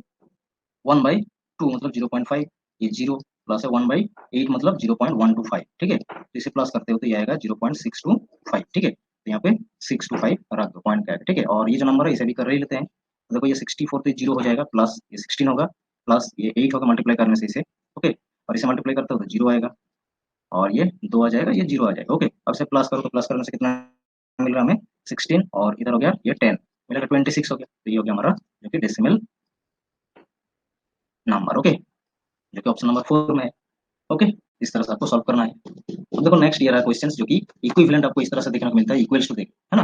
1/2 मतलब 0.5, ये 0 प्लस है 1/8 मतलब 0.125, ठीक है। तो इसे प्लस करते हो तो ये आएगा 0.625, ठीक है। तो यहाँ पे 625 रख दो पॉइंट का, ठीक है। और ये जो नंबर है इसे भी कर ही लेते हैं। तो देखो ये 64 तो 0 हो जाएगा प्लस ये 16 होगा प्लस ये 8 होगा मल्टीप्लाई करने से इसे, ओके। और इसे मल्टीप्लाई करते हो तो 0 आएगा और ये 2 आ जाएगा, ये 0 आ जाएगा, ओके। अब से प्लस करो तो प्लस करने से कितना मिल रहा है हमें 16 और इधर हो गया ये 10 मिलेगा 26 हो गया। तो ये हो गया हमारा जो कि डेसिमल नंबर, ओके, जो कि ऑप्शन नंबर 4 में है। ओके, इस तरह से आपको सॉल्व करना है। अब देखो नेक्स्ट ये रहा क्वेश्चंस जो कि इक्विवेलेंट आपको इस तरह से देखने को मिलता है इक्वल्स टू देखो, है ना।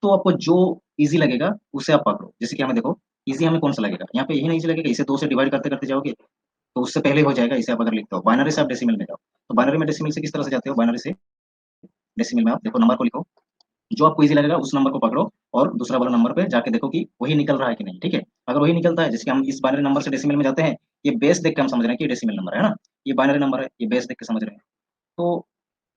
तो आपको जो इजी लगेगा उसे आप पकड़ो। जैसे कि हमें देखो इजी हमें कौन सा लगेगा, यहाँ पे यही नहीं इजी लगेगा, इसे 2 से डिवाइड करते करते जाओगे तो उससे पहले हो जाएगा। इसे आप अगर लिखते हो बाइनरी से आप डेसिमल में जाओ तो बाइनरी में डेसिमल से किस तरह से जाते हो, बाइनरी से डेसिमल में आप देखो नंबर को लिखो, जो आपको इजी लगेगा उस नंबर को पकड़ो और दूसरा वाला नंबर पे जाके देखो कि वही निकल रहा है कि नहीं, ठीक है। अगर वही निकलता है, जैसे कि हम इस बाइनरी नंबर से डेसिमल में जाते हैं, ये बेस देख के हम समझ रहे हैं कि ये डेसिमल नंबर है ना, ये बाइनरी नंबर है, ये बेस देख के समझ रहे हैं। तो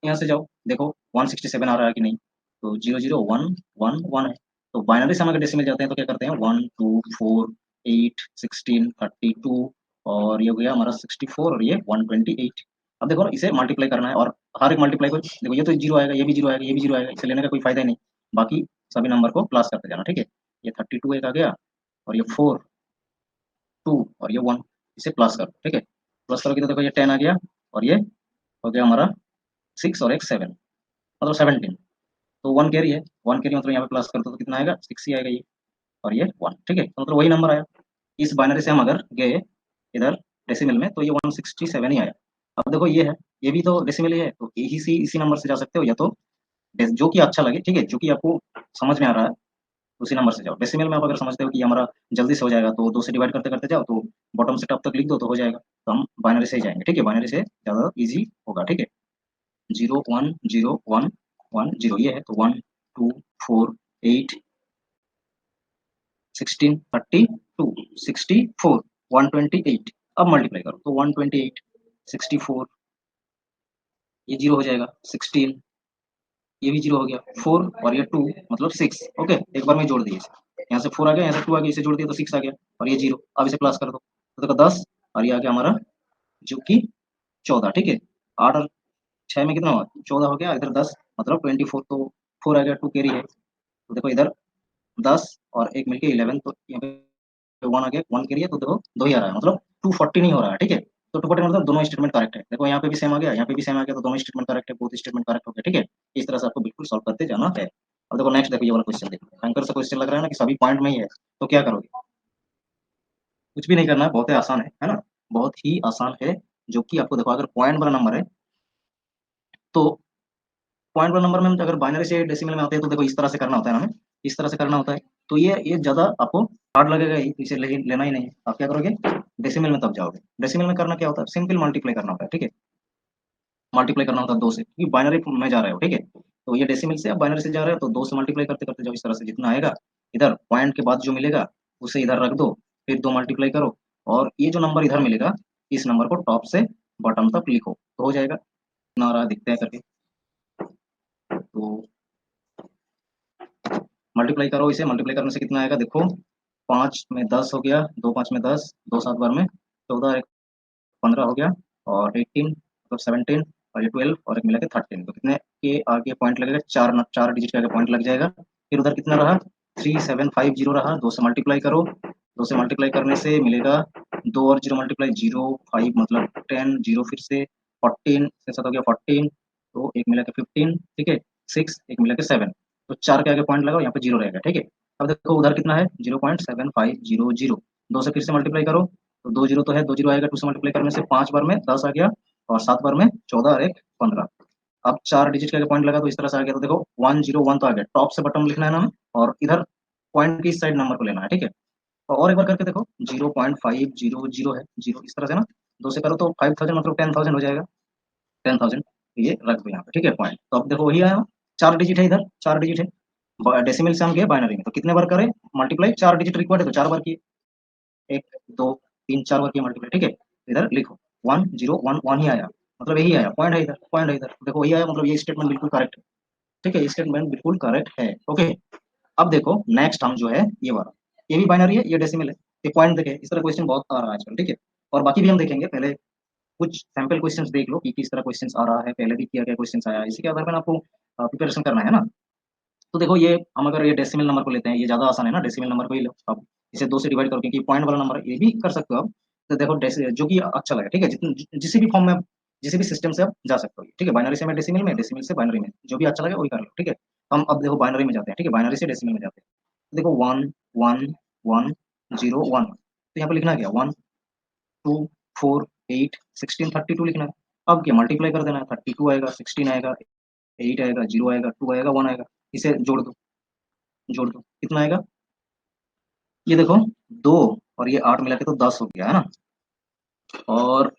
यहाँ से जाओ देखो 167 आ रहा है कि नहीं, तो 00111 है। तो बाइनरी से हम अगर डेसिमल जाते हैं तो क्या करते हैं 1 2 4 8 16 32 और ये हो गया हमारा 64 और ये 128। अब देखो ना इसे मल्टीप्लाई करना है और हर एक मल्टीप्लाई को देखो ये तो 0 आएगा, ये भी 0 आएगा, ये भी 0 आएगा, इसे लेने का कोई फायदा ही नहीं। बाकी सभी नंबर को प्लस करते जाना, ठीक है। ये 32 एक आ गया और ये 4 2 और ये 1, इसे प्लस करो, ठीक है। प्लस करोगे तो देखो ये 10 आ गया और ये हो गया हमारा 6 और एक 7 मतलब 17। तो 1 कैरी है, 1 कैरी मतलब यहाँ पे प्लस कर दो तो कितना आएगा 6 ही आएगा ये और ये 1, ठीक है। तो मतलब वही नंबर आया। इस बाइनरी से हम अगर गए इधर डेसिमल में तो ये 167 ही आया। अब देखो ये है, ये भी तो डेसिमल ही है, तो इसी नंबर से जा सकते हो या तो जो कि अच्छा लगे, ठीक है, जो कि आपको समझ में आ रहा है उसी नंबर से जाओ। डेसिमल में आप अगर समझते हो कि हमारा जल्दी से हो जाएगा तो 2 से डिवाइड करते करते जाओ, तो बॉटम से टॉप तक लिख दो तो हो जाएगा। तो हम बाइनरी से ही जाएंगे, ठीक है, बाइनरी से ज़्यादा इजी होगा, ठीक है। 0 1 0 1 1 0 ये है, तो 1 2 4 8 16 32 64 128। अब मल्टीप्लाई करो तो 128 64, ये 0 हो जाएगा। 16, ये भी 0 हो गया। 4 और ये 2 मतलब 6। ओके, एक बार में जोड़ दिए इसे, यहाँ से 4 आ गया, यहाँ से 2 आ गया, इसे जोड़ दिया तो 6 आ गया, और ये 0। अब इसे प्लस कर दो तो देखो 10, और ये आ गया हमारा जो कि 14, ठीक है। 8 और 6 में कितना हुआ, 14 हो गया, इधर 10 मतलब 24, तो 4 आ गया, 2 कैरी है। तो देखो इधर 10 और 1 मिलके 11, तो यहाँ पे 1 आ गया, 1 कैरी है, तो देखो 2 ही आ रहा है, मतलब 240 नहीं हो रहा है, ठीक है। तो 240 मतलब दोनों स्टेटमेंट करेक्ट है। देखो यहाँ पे भी सेम आ गया, यहाँ पे भी सेम आ गया, तो दोनों स्टेटमेंट करेक्ट है, बोथ स्टेटमेंट करेक्ट हो गया, ठीक है। इस तरह से आपको बिल्कुल सॉल्व करते जाना है। अब देखो नेक्स्ट, देखो ये वाला क्वेश्चन देखो, भयंकर सा क्वेश्चन लग रहा है ना कि सभी पॉइंट में ही है, तो क्या करोगे? कुछ भी नहीं करना है, बहुत ही आसान है ना, बहुत ही आसान है। जो कि आपको देखो, अगर पॉइंट वाला नंबर है तो पॉइंट वाला नंबर में हम अगर बाइनरी से डेसिमल में आते हैं तो देखो इस तरह से करना होता है ना हमें, इस तरह से करना होता है। तो ये ज्यादा आपको हार्ड लगेगा ही, इसे लेना ही नहीं है। आप क्या करोगे, डेसिमल में तब जाओगे। डेसिमल में करना क्या होता है, सिंपल मल्टीप्लाई करना होता है, ठीक है। मल्टीप्लाई करना होता है 2 से, क्योंकि बाइनरी में जा रहे हो, ठीक है। तो ये डेसिमल से, आप बाइनरी से जा रहे हो तो 2 से मल्टीप्लाई करते करते जाओ, इस तरह से जितना आएगा इधर पॉइंट के बाद जो मिलेगा उसे इधर रख दो, फिर 2 मल्टीप्लाई करो, और ये जो नंबर इधर मिलेगा इस नंबर को टॉप से बॉटम तक लिखो तो हो जाएगा। कितना आ रहा है दिखते हैं करके, तो मल्टीप्लाई करो इसे। मल्टीप्लाई करने से कितना आएगा देखो, 5 में 10 हो गया, 2 5 में 10, 2 7 बार में 14, एक 15 हो गया, और 18 मतलब 17, और ये 12 और एक मिला के 13, तो कितने के आगे पॉइंट लगेगा, 4 डिजिट के आगे पॉइंट लग जाएगा। फिर उधर कितना रहा, 3750 रहा। 2 से मल्टीप्लाई करो, 2 से मल्टीप्लाई करने से मिलेगा 2 और 0 मल्टीप्लाई 0 5 मतलब 10, 0 फिर से 14 से 7 हो गया 14, तो एक मिला के 15, ठीक है। 6 एक मिला के 7, तो 4 के आगे पॉइंट लगाओ, यहाँ पे 0 रहेगा, ठीक है। अब देखो उधर कितना है, 0.7500। 2 से फिर से मल्टीप्लाई करो तो 2 जीरो तो है, 2 जीरो आएगा, 2 से मल्टीप्लाई करने से 5 बार में 10 आ गया, और 7 बार में 14 और एक 15। अब 4 डिजिट का पॉइंट लगा तो इस तरह से आ गया, तो देखो 101 तो आ गया, टॉप से बटन लिखना है ना हमें, और इधर पॉइंट की इस साइड नंबर को लेना है, ठीक है। तो और एक बार करके देखो, 0.500 है, 0 इस तरह से ना, 2 से करो तो 5000 मतलब 10,000 हो जाएगा, 10,000। ये रख दो यहाँ पे, ठीक है, पॉइंट। तो अब देखो वही आया, 4 डिजिट है, इधर 4 डिजिट है, डेसिमल से हम गए बाइनरी में, तो कितने बार करें मल्टीप्लाई, 4 डिजिट रिक्वायर्ड है तो 4 बार किए, 1 2 3 4 बार किए मल्टीप्लाई, ठीक है। इधर लिखो 101 ही आया, मतलब यही आया, पॉइंट है इधर, पॉइंट है इधर, देखो वही आया, मतलब ये स्टेटमेंट बिल्कुल करेक्ट है, ठीक है, ये स्टेटमेंट बिल्कुल करेक्ट है। ओके, अब देखो नेक्स्ट हम जो है ये वाला, ये भी बाइनरी है, ये डेसिमल है, ये पॉइंट देखे, इस तरह क्वेश्चन बहुत आ रहा है आजकल, ठीक है। और बाकी भी हम देखेंगे, पहले कुछ सैंपल क्वेश्चंस देख लो कि किस तरह क्वेश्चंस आ रहा है, पहले भी किया गया क्वेश्चंस आया है, इसी के आधार पर आपको प्रिपरेशन करना है ना। तो देखो ये हम अगर ये डेसिमल नंबर को लेते हैं, ये ज्यादा आसान है ना, डेसिमल नंबर को ही लो आप, इसे 2 से डिवाइड करो, क्योंकि पॉइंट वाला नंबर है, ये भी कर सकते हो आप। तो देखो जो कि अच्छा लगे, ठीक है, जिस भी फॉर्म में जिस भी सिस्टम से आप जा सकते हो, ठीक है, बाइनरी से मैं डेसिमल में, डेसिमल से बाइनरी में, जो भी अच्छा लगे वही कर लो, ठीक है। हम अब देखो बाइनरी में जाते हैं, ठीक है, बाइनरी से डेसिमल में जाते हैं। तो देखो 1 1 1 0 1, तो यहाँ पे लिखना क्या, 1 2 4 8 16 32 लिखना है। अब क्या मल्टीप्लाई कर देना है, 32 आएगा, 16 आएगा, 8 आएगा, 0 आएगा, 2 आएगा, 1 आएगा, इसे जोड़ दो, जोड़ दो कितना आएगा, ये देखो 2 और ये 8 मिला के तो 10 हो गया है ना, और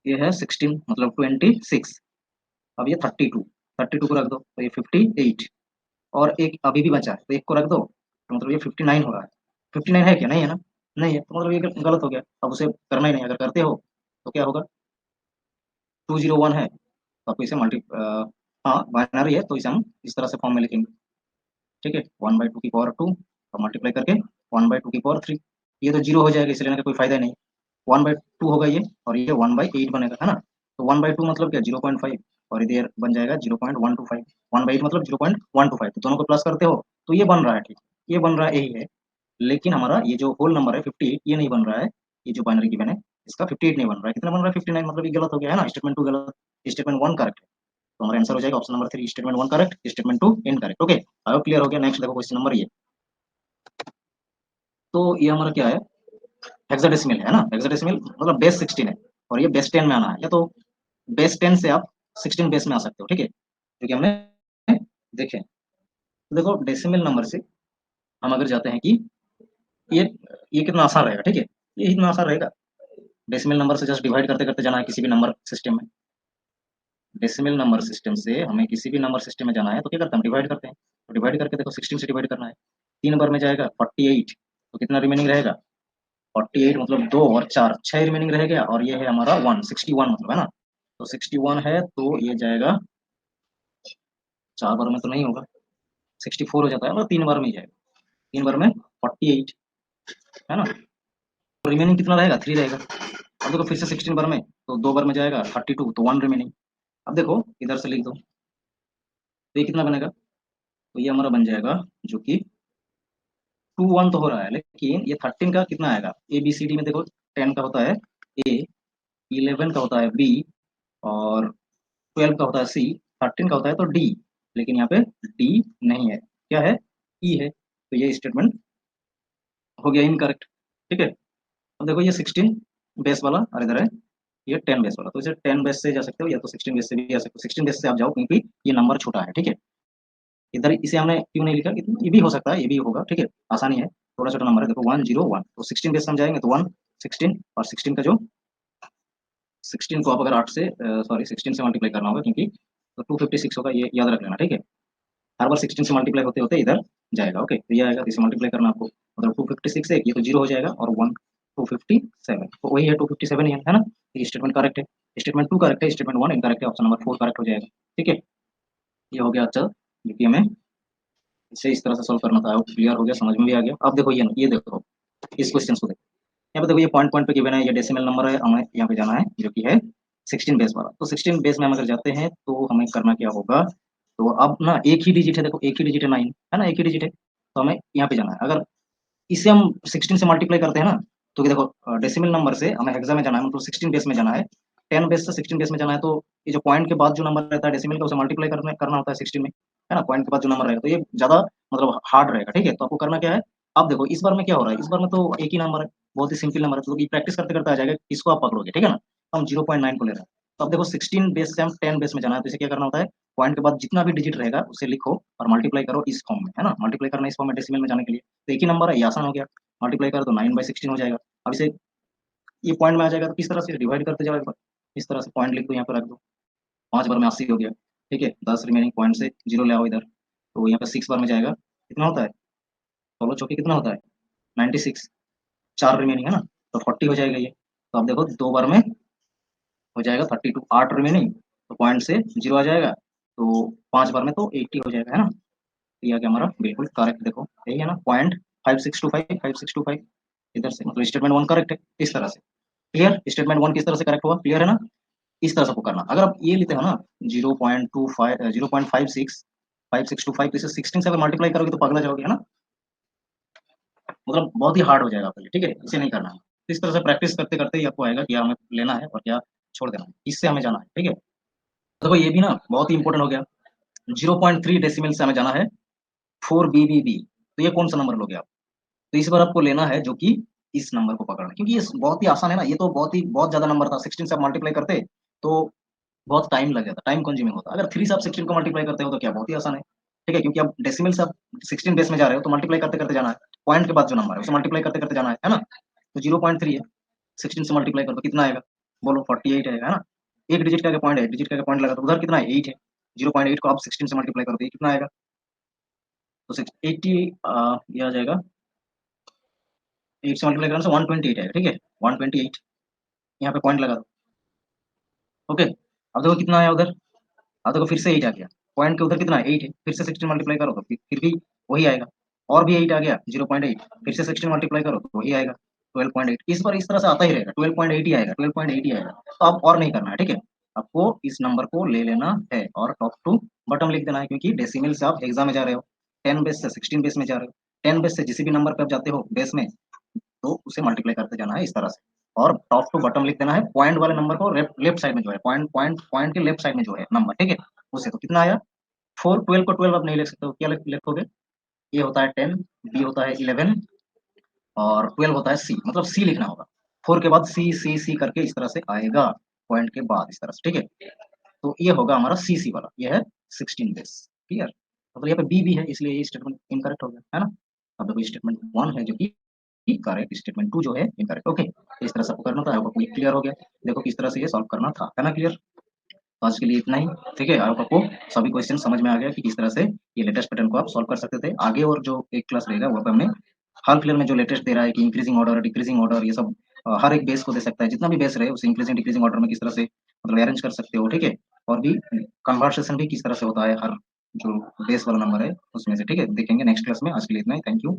ये है 16 मतलब 26। अब ये 32, 32 को रख दो तो ये 58, और एक अभी भी बचा है तो एक को रख दो, तो मतलब ये 59 हो रहा है। 59 है क्या, नहीं है ना, नहीं है, तो मतलब ये गलत हो गया, अब उसे करना ही नहीं, अगर करते हो तो क्या होगा, 201 है, तो आपको इसे हाँ बाइनरी है तो इसे हम इस तरह से फॉर्म में लिखेंगे, ठीक है, 1/2 की पावर 2 और मल्टीप्लाई करके 1/2 की पावर 3। ये तो 0 हो जाएगा, इसे लेने का कोई फायदा नहीं। 1/2 होगा ये, और ये 1/8 बनेगा, है ना। तो 1/2 मतलब क्या, 0.5, और इधर बन जाएगा 0.125। 1/8 मतलब 0.125, तो दोनों को प्लस करते हो तो ये बन रहा है, ठीक, ये बन रहा है, यही है। लेकिन हमारा ये जो होल नंबर है 58, ये नहीं बन रहा है, ये जो बाइनरी गिवन है इसका 58 नहीं बन रहा है, कितना बन रहा है 59, मतलब ये गलत हो गया है ना, स्टेटमेंट 2 गलत, स्टेटमेंट 1 करेक्ट है। तो हमारा आंसर हो जाएगा option number 3, statement 1 correct, statement 2 incorrect. Okay, I hope clear हो गया। नेक्स्ट देखो क्वेश्चन नंबर ये, तो ये हमारा क्या है, हेक्साडेसिमल है ना, हेक्साडेसिमल मतलब बेस 16 है, और ये बेस 10 में आना है, या तो बेस 10 से आप 16 बेस में आ सकते हो, ठीक है, क्योंकि हमने देखे। तो देखो डेसिमल नंबर से हम अगर जाते हैं कि ये ये कितना आसान रहेगा, ठीक है, ये इतना आसान रहेगा। डेसिमल नंबर से जस्ट डिवाइड करते करते जाना है किसी भी नंबर सिस्टम में। डेसिमल नंबर सिस्टम से हमें किसी भी नंबर सिस्टम में जाना है तो क्या करते हैं, हम डिवाइड करते हैं। तो डिवाइड करके देखो 16 से डिवाइड करना है, 3 बार में जाएगा 48, तो कितना रिमेनिंग रहेगा, 48 मतलब 2 और 4 6 रिमेनिंग रह गया, और ये है हमारा 161 मतलब, है ना। तो 61 है तो ये जाएगा, 4 बार में तो नहीं होगा, 64 हो जाता है, मतलब 3 बार में ही जाएगा, 3 बार में 48, है ना। तो रिमेनिंग कितना रहेगा, 3 रहेगा। अब देखो फिर से 16 बार में, तो 2 बार में जाएगा 32, तो 1 रिमेनिंग। अब देखो इधर से लिख दो, तो ये कितना बनेगा, तो ये हमारा बन जाएगा जो कि 2 1 तो हो रहा है, लेकिन ये 13 का कितना आएगा, ए बी सी डी में देखो, 10 का होता है ए, 11 का होता है बी, और 12 का होता है सी, 13 का होता है तो डी। लेकिन यहाँ पे डी नहीं है, क्या है, ई है, तो ये स्टेटमेंट हो गया इनकरेक्ट, ठीक है। अब देखो ये 16 बेस वाला, और इधर है ये 10 बेस वाला, तो इसे 10 बेस से जा सकते हो या तो 16 बेस से भी जा सकते हो, 16 बेस से आप जाओ क्योंकि ये नंबर छोटा है, ठीक है। इधर इसे हमने क्यों नहीं लिखा, ये भी हो सकता है, ये भी होगा, ठीक है, आसानी है, थोड़ा छोटा नंबर है, देखो 101, तो 16 बेस से हम जाएंगे तो 1 16, और 16 का जो 16 को आप अगर 8 से सॉरी 16 से मल्टीप्लाई करना होगा क्योंकि, तो 256 होगा, ये याद रख लेना, ठीक है। हर बार 16 से मल्टीप्लाई होते होते इधर जाएगा, ओके, तो ये आएगा, तो इसे मल्टीप्लाई करना आपको, मतलब 256 है, ये तो जीरो हो जाएगा, और 1 257, तो वही है 257 ही है ना। ये स्टेटमेंट करेक्ट है, स्टेटमेंट 2 करेक्ट है, स्टेटमेंट 1 इनकरेक्ट है, ऑप्शन नंबर 4 करेक्ट हो जाएगा, ठीक है। ये हो गया, अच्छा, जो कि हमें इसे इस तरह से सॉल्व करना था, क्लियर हो गया, समझ में भी आ गया। अब देखो ये देखो, इस क्वेश्चन को देखो, यहाँ पे देखो ये पॉइंट पॉइंट पे गिवन है, ये डेसिमल नंबर है, हमें यहाँ पे जाना है जो कि है 16 बेस वाला। तो 16 बेस में हम अगर जाते हैं तो हमें करना क्या होगा, तो अब ना एक ही डिजिट है, देखो एक ही डिजिट है 9, है ना, एक ही डिजिट है, तो हमें यहाँ पे जाना है। अगर इसे हम 16 से मल्टीप्लाई करते हैं ना, तो देखो डेसिमल नंबर से हमें हेक्सा में जाना है, मतलब 16 बेस में जाना है, 10 बेस से 16 बेस में जाना है, तो ये जो पॉइंट के बाद जो नंबर रहता है डेसिमल का, उसे मल्टीप्लाई करना होता है 16 में, है ना। पॉइंट के बाद जो नंबर रहेगा तो ये ज्यादा मतलब हार्ड रहेगा, ठीक है। तो आपको करना क्या है, अब देखो इस बार में क्या हो रहा है, इस बार में तो एक ही नंबर है, बहुत ही सिंपल नंबर है, तो ये प्रैक्टिस करते करते आ जाएगा, इसको आप पकड़ोगे, ठीक है ना। तो हम 0.9 को ले रहे हैं, तो अब देखो 16 बेस से हम 10 बेस में जाना है, तो इसे क्या करना होता है, पॉइंट के बाद जितना भी डिजिट रहेगा उसे लिखो और मल्टीप्लाई करो इस फॉर्म में, है ना, मल्टीप्लाई करना इस फॉर्म में डेसिमल में जाने के लिए, तो एक ही नंबर है, ये आसान हो गया, मल्टीप्लाई करो तो 9/16 हो जाएगा। अब इसे ये पॉइंट में आ जाएगा, तो किस तरह से डिवाइड करते जाओ एक बार, इस तरह से पॉइंट लिख दो, यहाँ पर रख दो, 5 बार में 80 हो गया, ठीक है, 10 रिमेनिंग पॉइंट से जीरो ले आओ इधर, तो यहाँ पर 6 बार में जाएगा, कितना होता है, 16 चौके कितना होता है, 96, 4 रिमेनिंग है ना, तो 40 हो जाएगा ये। तो आप देखो 2 बार में हो जाएगा 32, 8 रिमेनिंग, तो पॉइंट से जीरो आ जाएगा, तो 5 बार में तो 80 हो जाएगा, है ना। तो ये आ गया हमारा बिल्कुल करेक्ट, देखो यही है ना, पॉइंट 5625 इधर से, मतलब स्टेटमेंट 1 करेक्ट है, इस तरह से। क्लियर, स्टेटमेंट 1 किस तरह से करेक्ट हुआ, क्लियर है ना। इस तरह से आपको करना, अगर आप ये लेते हो ना 0.25 0.56 तो इसे 16 से अगर मल्टीप्लाई करोगे तो पगला जाओगे, है ना, मतलब बहुत ही हार्ड हो जाएगा आपके लिए, ठीक है, इसे नहीं करना है। तो इस तरह से प्रैक्टिस करते करते ही आपको आएगा क्या हमें लेना है और क्या छोड़ देना है, इससे हमें जाना है, ठीक है। तो देखो ये भी ना बहुत ही इंपॉर्टेंट हो गया, 0.3 डेसिमल से हमें जाना है 4 BBB, तो ये कौन सा नंबर लोगे आप, तो इस बार आपको लेना है जो कि इस नंबर को पकड़ना है, क्योंकि ये बहुत ही आसान है ना, ये तो बहुत ज्यादा नंबर था, 16 से आप मल्टीप्लाई करते तो बहुत टाइम लग जाता, टाइम कंज्यूमिंग होता। अगर 3 से आप 16 को मल्टीप्लाई करते हो तो क्या बहुत ही आसान है, ठीक है, क्योंकि आप डेसिमल से आप 16 बेस में जा रहे हो तो मल्टीप्लाई करते करते जाना है, पॉइंट के बाद जो नंबर है उसे मल्टीप्लाई करते करते जाना है ना। तो 0.3 है, 16 से मल्टीप्लाई कर दो कितना आएगा, बोलो 48 आएगा, है ना। एक डिजिट का क्या पॉइंट है, एक डिजिट का क्या पॉइंट लगा, तो उधर कितना है 8 है, 0.8 को आप 16 से मल्टीप्लाई कर दो, ये कितना आएगा, तो 80 ये आ जाएगा, 8 से मल्टीप्लाई करने से 128 आएगा, ठीक है, 128, यहाँ पे पॉइंट लगा दो, ओके। अब देखो कितना आया उधर, अब देखो फिर से 8 आ गया, पॉइंट के उधर कितना है 8 है, फिर से 16 मल्टीप्लाई करो तो फिर भी वही आएगा, और भी 8 आ गया 0.8, फिर से 16 मल्टीप्लाई करो तो वही आएगा 12.8, इस बार इस तरह से आता ही रहेगा, 12.8 ही आएगा, 12.8 ही आएगा। तो आप और नहीं करना है, ठीक है, आपको इस नंबर को ले लेना है और टॉप टू बटम लिख देना है, क्योंकि डेसिमल से आप हेक्सा में जा रहे हो, 10 बेस से 16 बेस में जा रहे हो, 10 बेस से जिस भी नंबर पे आप जाते हो बेस में, तो उसे मल्टीप्लाई करते जाना है इस तरह से, और टॉप टू बटम लिख देना है, पॉइंट वाले नंबर को लेफ्ट साइड में जो है, पॉइंट के लेफ्ट साइड में जो है नंबर, ठीक है, उसे, तो कितना आया 4, 12 को 12 आप नहीं लिख सकते हो, क्या लिखोगे, ए होता है 10, बी होता है 11, और 12 होता है सी, मतलब सी लिखना होगा, 4 के बाद सी सी सी करके इस तरह से आएगा, पॉइंट के बाद इस तरह से, ठीक है। तो ये होगा हमारा सी सी वाला, ये है 16 बेस, क्लियर, मतलब यहाँ पे बी भी है इसलिए ये स्टेटमेंट इनकरेक्ट हो गया, है ना। अब देखो स्टेटमेंट 1 है जो कि करेक्ट, स्टेटमेंट 2 जो है इनकरेक्ट। ओके, इस तरह से आपको करना था। आपको क्लियर हो गया, देखो किस तरह से ये सॉल्व करना था, है ना क्लियर। तो आज के लिए इतना ही। ठीक है, और आपको सभी क्वेश्चन समझ में आ गया कि किस तरह से ये लेटेस्ट पैटर्न को आप सॉल्व कर सकते थे। आगे और जो एक क्लास रहेगा वो हमने हाल फिलहाल में जो लेटेस्ट दे रहा है कि इंक्रीजिंग ऑर्डर, डिक्रीजिंग ऑर्डर, ये सब हर एक बेस को दे सकता है। जितना भी बेस रहे उसे इंक्रीजिंग डिक्रीजिंग ऑर्डर में किस तरह से मतलब अरेंज कर सकते हो। ठीक है, और भी कन्वर्सेशन भी किस तरह से होता है हर जो बेस वाला नंबर है उसमें से। ठीक है, देखेंगे नेक्स्ट क्लास में। आज के लिए इतना ही, थैंक यू।